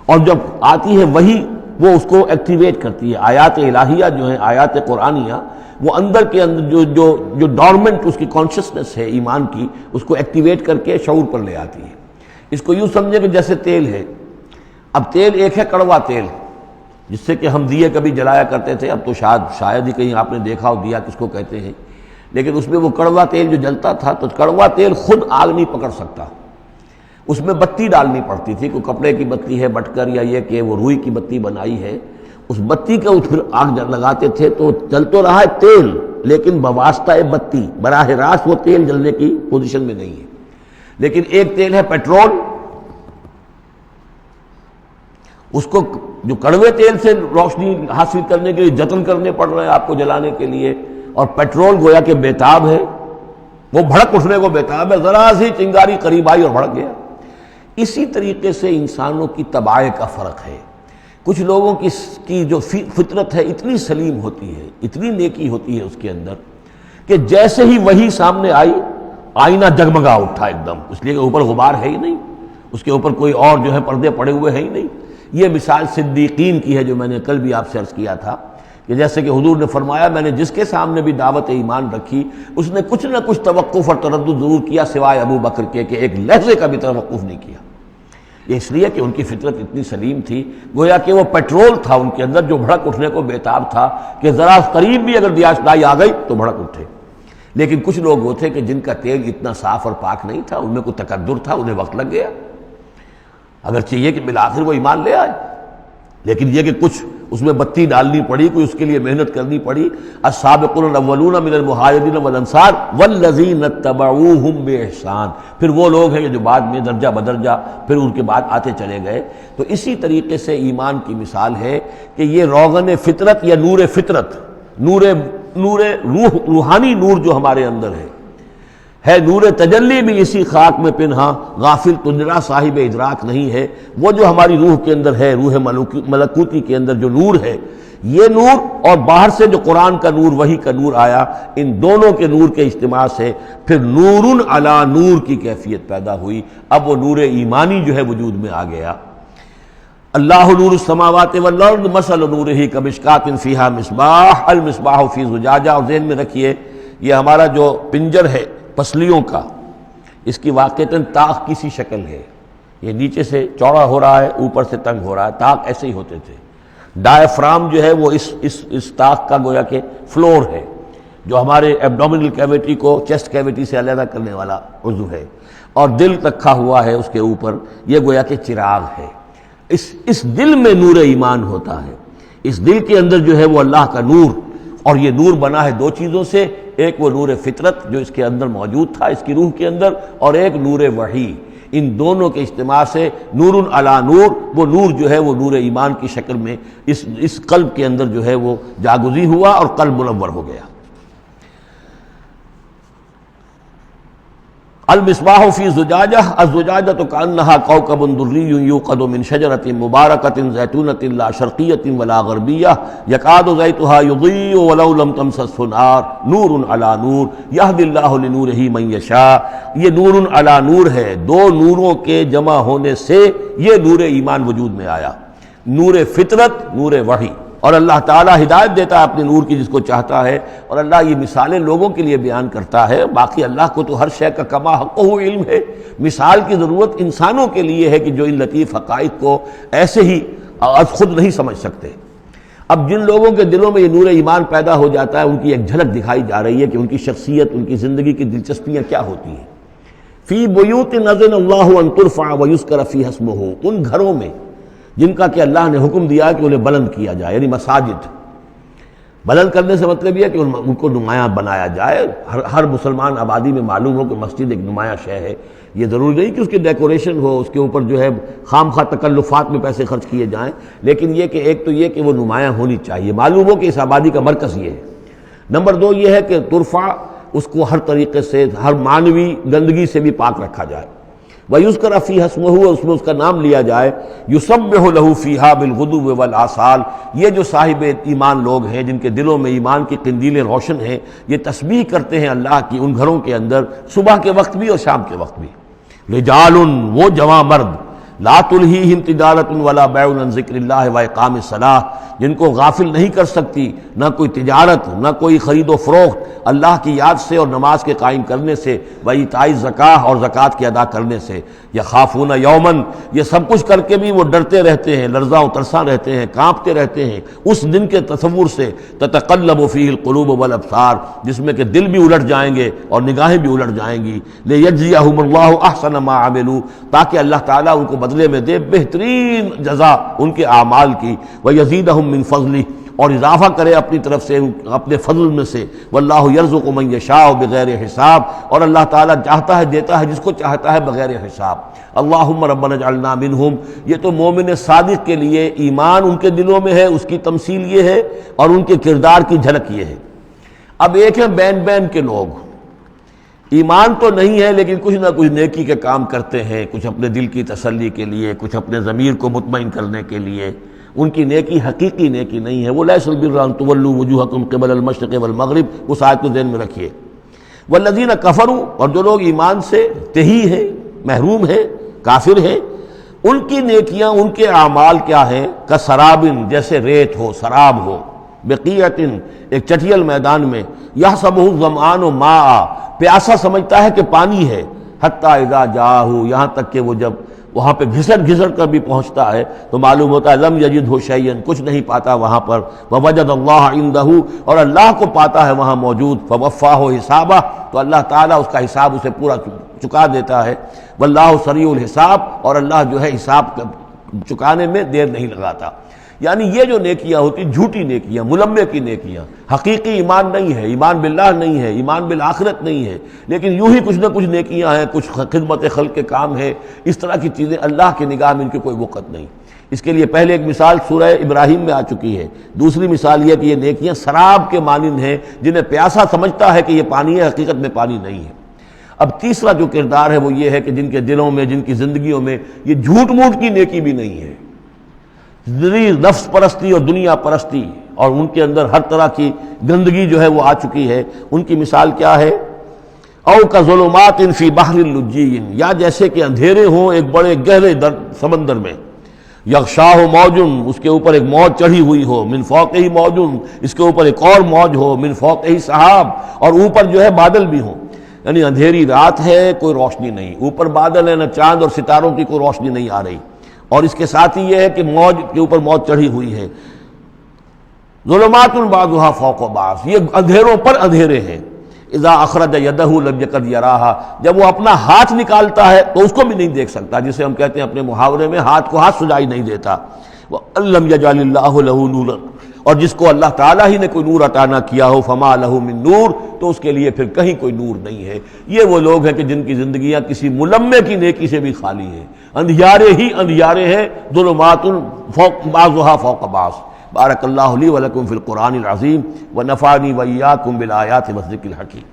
اور جب آتی ہے وہی وہ اس کو ایکٹیویٹ کرتی ہے، آیات الہیہ جو ہیں، آیات قرآنیہ، وہ اندر کے اندر جو ڈورمنٹ اس کی کانشسنس ہے ایمان کی، اس کو ایکٹیویٹ کر کے شعور پر لے آتی ہے۔ اس کو یوں سمجھے کہ جیسے تیل ہے، اب تیل ایک ہے کڑوا تیل، جس سے کہ ہم دیے کبھی جلایا کرتے تھے، اب تو شاید ہی کہیں آپ نے دیکھا ہو دیا کس کو کہتے ہیں، لیکن اس میں وہ کڑوا تیل جو جلتا تھا تو کڑوا تیل خود آگ نہیں پکڑ سکتا، اس میں بتی ڈالنی پڑتی تھی، کوئی کپڑے کی بتی ہے بٹکر، یا یہ کہ وہ روئی کی بتی بنائی ہے، اس بتی کا پھر آگ لگاتے تھے تو جل تو رہا ہے تیل، لیکن بواسطہ بتی، براہ راست وہ تیل جلنے کی پوزیشن میں نہیں ہے۔ لیکن ایک تیل ہے پیٹرول، اس کو جو کڑوے تیل سے روشنی حاصل کرنے کے لیے جتن کرنے پڑ رہے ہیں آپ کو جلانے کے لیے، اور پیٹرول گویا کہ بیتاب ہے، وہ بھڑک اٹھنے کو بیتاب ہے، ذرا سی چنگاری قریب آئی اور بھڑک گیا۔ اسی طریقے سے انسانوں کی طباع کا فرق ہے، کچھ لوگوں کی جو فطرت ہے اتنی سلیم ہوتی ہے، اتنی نیکی ہوتی ہے اس کے اندر کہ جیسے ہی وہی سامنے آئی، آئینہ جگمگا اٹھا ایک دم، اس لیے کہ اوپر غبار ہے ہی نہیں، اس کے اوپر کوئی اور جو ہے پردے پڑے ہوئے ہیں ہی نہیں۔ یہ مثال صدیقین کی ہے جو میں نے کل بھی آپ سے عرض کیا تھا کہ جیسے کہ حضور نے فرمایا میں نے جس کے سامنے بھی دعوت ایمان رکھی اس نے کچھ نہ کچھ توقف اور تردد ضرور کیا، سوائے ابو بکر کے کہ ایک لحظے کا بھی توقف نہیں کیا۔ یہ اس لیے کہ ان کی فطرت اتنی سلیم تھی، گویا کہ وہ پیٹرول تھا ان کے اندر جو بھڑک اٹھنے کو بیتاب تھا کہ ذرا قریب بھی اگر دیاسدائی آ گئی تو بھڑک اٹھے۔ لیکن کچھ لوگ وہ تھے کہ جن کا تیل اتنا صاف اور پاک نہیں تھا، ان میں کوئی تکدر تھا، انہیں وقت لگ گیا، اگر چاہیے کہ بالآخر وہ ایمان لے آئے، لیکن یہ کہ کچھ اس میں بتی ڈالنی پڑی، کوئی اس کے لیے محنت کرنی پڑی۔ السابقون الاولون من المہاجرین والانصار والذین اتبعوہم بإحسان، پھر وہ لوگ ہیں جو بعد میں درجہ بدرجہ پھر ان کے بعد آتے چلے گئے۔ تو اسی طریقے سے ایمان کی مثال ہے کہ یہ روغن فطرت یا نور فطرت، نور روح، روحانی نور جو ہمارے اندر ہے نور تجلی بھی اسی خاک میں پنہاں، غافل تجرا صاحب ادراک نہیں ہے۔ وہ جو ہماری روح کے اندر ہے، روح ملکوتی کے اندر جو نور ہے، یہ نور اور باہر سے جو قرآن کا نور، وحی کا نور آیا، ان دونوں کے نور کے اجتماع سے پھر نور علی نور کی کیفیت پیدا ہوئی۔ اب وہ نور ایمانی جو ہے وجود میں آ گیا۔ اللہ نور السماوات والارض مثل نورہ کمشکاۃ فیہا مصباح المصباح فی زجاجہ، اور ذہن میں رکھیے یہ ہمارا جو پنجر ہے پسلیوں کا، اس کی واقعتاً طاق کی سی شکل ہے، یہ نیچے سے چوڑا ہو رہا ہے، اوپر سے تنگ ہو رہا ہے، طاق ایسے ہی ہوتے تھے۔ ڈائفرام جو ہے وہ اس طاق کا گویا کہ فلور ہے، جو ہمارے ایبڈومینل کیویٹی کو چیسٹ کیویٹی سے علیحدہ کرنے والا عضو ہے، اور دل رکھا ہوا ہے اس کے اوپر، یہ گویا کہ چراغ ہے۔ اس دل میں نور ایمان ہوتا ہے، اس دل کے اندر جو ہے وہ اللہ کا نور، اور یہ نور بنا ہے دو چیزوں سے، ایک وہ نور فطرت جو اس کے اندر موجود تھا اس کی روح کے اندر، اور ایک نور وحی۔ ان دونوں کے اجتماع سے نور علی نور، وہ نور جو ہے وہ نور ایمان کی شکل میں اس قلب کے اندر جو ہے وہ جاگزی ہوا اور قلب منور ہو گیا۔ المصباح فی زجاجہ الزجاجۃ کأنہا کوکب دری یوقد من شجرۃ مبارکۃ زیتونۃ لا شرقیۃ ولا غربیہ یکاد زیتها یضیء ولو لم تمسسہ نار نور علی نور یہدی اللہ لنورہ من یشاء. یہ نور علی نور ہے، دو نوروں کے جمع ہونے سے یہ نور ایمان وجود میں آیا، نور فطرت، نور وحی. اور اللہ تعالیٰ ہدایت دیتا ہے اپنے نور کی جس کو چاہتا ہے، اور اللہ یہ مثالیں لوگوں کے لیے بیان کرتا ہے. باقی اللہ کو تو ہر شے کا کما حقہ علم ہے. مثال کی ضرورت انسانوں کے لیے ہے کہ جو ان لطیف حقائق کو ایسے ہی خود نہیں سمجھ سکتے. اب جن لوگوں کے دلوں میں یہ نور ایمان پیدا ہو جاتا ہے، ان کی ایک جھلک دکھائی جا رہی ہے کہ ان کی شخصیت، ان کی زندگی کی دلچسپیاں کیا ہوتی ہیں. فی بیوت اذن اللہ ان ترفع ویذکر فیہا اسمہ، ان گھروں میں جن کا کہ اللہ نے حکم دیا کہ انہیں بلند کیا جائے، یعنی مساجد. بلند کرنے سے مطلب یہ ہے کہ ان کو نمایاں بنایا جائے. ہر مسلمان آبادی میں معلوم ہو کہ مسجد ایک نمایاں شے ہے. یہ ضروری نہیں کہ اس کی ڈیکوریشن ہو، اس کے اوپر جو ہے خام خواہ تکلفات میں پیسے خرچ کیے جائیں، لیکن یہ کہ ایک تو یہ کہ وہ نمایاں ہونی چاہیے، معلوم ہو کہ اس آبادی کا مرکز یہ ہے. نمبر دو یہ ہے کہ ترفع، اس کو ہر طریقے سے، ہر معنوی گندگی سے بھی پاک رکھا جائے. وَيُذْكَرَ فِيهَا اسْمُهُ، اس میں اس کا نام لیا جائے. يُسَبِّحُ لَهُ فِيهَا بِالْغُدُوِّ وَالْآصَالِ، یہ جو صاحب ایمان لوگ ہیں جن کے دلوں میں ایمان کی قندیلیں روشن ہیں، یہ تسبیح کرتے ہیں اللہ کی ان گھروں کے اندر، صبح کے وقت بھی اور شام کے وقت بھی. رجال، وہ جواں مرد، لا تلہیہم تجارت ولا بیع عن ذکر اللہ واقام الصلاۃ، جن کو غافل نہیں کر سکتی نہ کوئی تجارت، نہ کوئی خرید و فروخت اللہ کی یاد سے اور نماز کے قائم کرنے سے، وایتاء الزکاۃ اور زکوٰۃ کے ادا کرنے سے. یخافون یومن، یہ سب کچھ کر کے بھی وہ ڈرتے رہتے ہیں، لرزاں و ترساں رہتے ہیں، کانپتے رہتے ہیں اس دن کے تصور سے. تتقلب فیہ القلوب والابصار، جس میں کہ دل بھی الٹ جائیں گے اور نگاہیں بھی الٹ جائیں گی. لیجزیہم اللہ احسن ما عملوا، تاکہ اللہ تعالیٰ ان کو بدلے میں دے بہترین جزا ان کے اعمال کی. وَيَزِيدَهُم مِّن فَضْلِهِ، اور اضافہ کرے اپنی طرف سے اپنے فضل میں سے. وَاللَّهُ يَرْزُقُ مَن يَشَاءُ بِغَيْرِ حساب، اور اللہ تعالیٰ چاہتا ہے دیتا ہے جس کو چاہتا ہے بغیر حساب. اللہم ربنا اجعلنا منہم، یہ تو مومن صادق کے لیے ایمان ان کے دلوں میں ہے، اس کی تمثیل یہ ہے، اور ان کے کردار کی جھلک یہ ہے. اب ایک ہے بین بین کے لوگ، ایمان تو نہیں ہے لیکن کچھ نہ کچھ نیکی کے کام کرتے ہیں، کچھ اپنے دل کی تسلی کے لیے، کچھ اپنے ضمیر کو مطمئن کرنے کے لیے. ان کی نیکی حقیقی نیکی نہیں ہے. وہ لیس البر ان تولوا وجوہکم قبل المشرق والمغرب، اس آیت کو ذہن میں رکھیے. والذین کفروا، اور جو لوگ ایمان سے تہی ہیں، محروم ہیں، کافر ہیں، ان کی نیکیاں، ان کے اعمال کیا ہیں؟ کسرابن، جیسے ریت ہو، سراب ہو، بقیعۃ، ایک چٹیل میدان میں، یحسبہ الظمآن ماء، پیاسا سمجھتا ہے کہ پانی ہے، حتی اذا جاءہ، یہاں تک کہ وہ جب وہاں پہ گھسٹ کر بھی پہنچتا ہے تو معلوم ہوتا ہے لم یجدہ شیئا، کچھ نہیں پاتا وہاں پر. ووجد اللہ عندہ، اور اللہ کو پاتا ہے وہاں موجود. فوفاہ حسابہ، تو اللہ تعالیٰ اس کا حساب اسے پورا چکا دیتا ہے. واللہ سریع الحساب، اور اللہ جو ہے حساب چکانے میں دیر نہیں لگاتا. یعنی یہ جو نیکیاں ہوتی، جھوٹی نیکیاں، ملمے کی نیکیاں، حقیقی ایمان نہیں ہے، ایمان باللہ نہیں ہے، ایمان بالآخرت نہیں ہے، لیکن یوں ہی کچھ نہ کچھ نیکیاں ہیں، کچھ خدمت خلق کے کام ہے. اس طرح کی چیزیں اللہ کی نگاہ میں ان کی کوئی وقت نہیں. اس کے لیے پہلے ایک مثال سورہ ابراہیم میں آ چکی ہے. دوسری مثال یہ کہ یہ نیکیاں سراب کے مانند ہیں، جنہیں پیاسا سمجھتا ہے کہ یہ پانی ہے، حقیقت میں پانی نہیں ہے. اب تیسرا جو کردار ہے وہ یہ ہے کہ جن کے دلوں میں، جن کی زندگیوں میں یہ جھوٹ موٹ کی نیکی بھی نہیں ہے، نفس پرستی اور دنیا پرستی، اور ان کے اندر ہر طرح کی گندگی جو ہے وہ آ چکی ہے. ان کی مثال کیا ہے؟ او کظلمات فی بحر اللجی، یا جیسے کہ اندھیرے ہوں ایک بڑے گہرے سمندر میں. یغشاہ موج، اس کے اوپر ایک موج چڑھی ہوئی ہو. من فوقہ موج، اس کے اوپر ایک اور موج ہو. من فوقہ سحاب، اور اوپر جو ہے بادل بھی ہوں. یعنی اندھیری رات ہے، کوئی روشنی نہیں، اوپر بادل ہے، نہ چاند اور ستاروں کی کوئی روشنی نہیں آ رہی. اور اس کے ساتھ ہی یہ ہے کہ موج کے اوپر موج چڑھی ہوئی ہے. ظلمات بعضها فوق بعض، یہ اندھیروں پر اندھیرے ہیں. اذا اخرج یدہ لم یکد یراہا، جب وہ اپنا ہاتھ نکالتا ہے تو اس کو بھی نہیں دیکھ سکتا، جسے ہم کہتے ہیں اپنے محاورے میں ہاتھ کو ہاتھ سجائی نہیں دیتا. وَأَلَّمْ يَجْعَلِ اللَّهُ لَهُ نُورًا، اور جس کو اللہ تعالیٰ ہی نے کوئی نور عطا نہ کیا ہو، فما لہ من نور، تو اس کے لیے پھر کہیں کوئی نور نہیں ہے. یہ وہ لوگ ہیں کہ جن کی زندگیاں کسی ملمے کی نیکی سے بھی خالی ہیں، اندھیارے ہی اندھیارے ہیں. ظلمات فوق بعضها فوق بعض. بارک اللہ لی ولکم فی القرآن العظیم ونفعنی وإیاکم بالآیات والذکر الحکیم.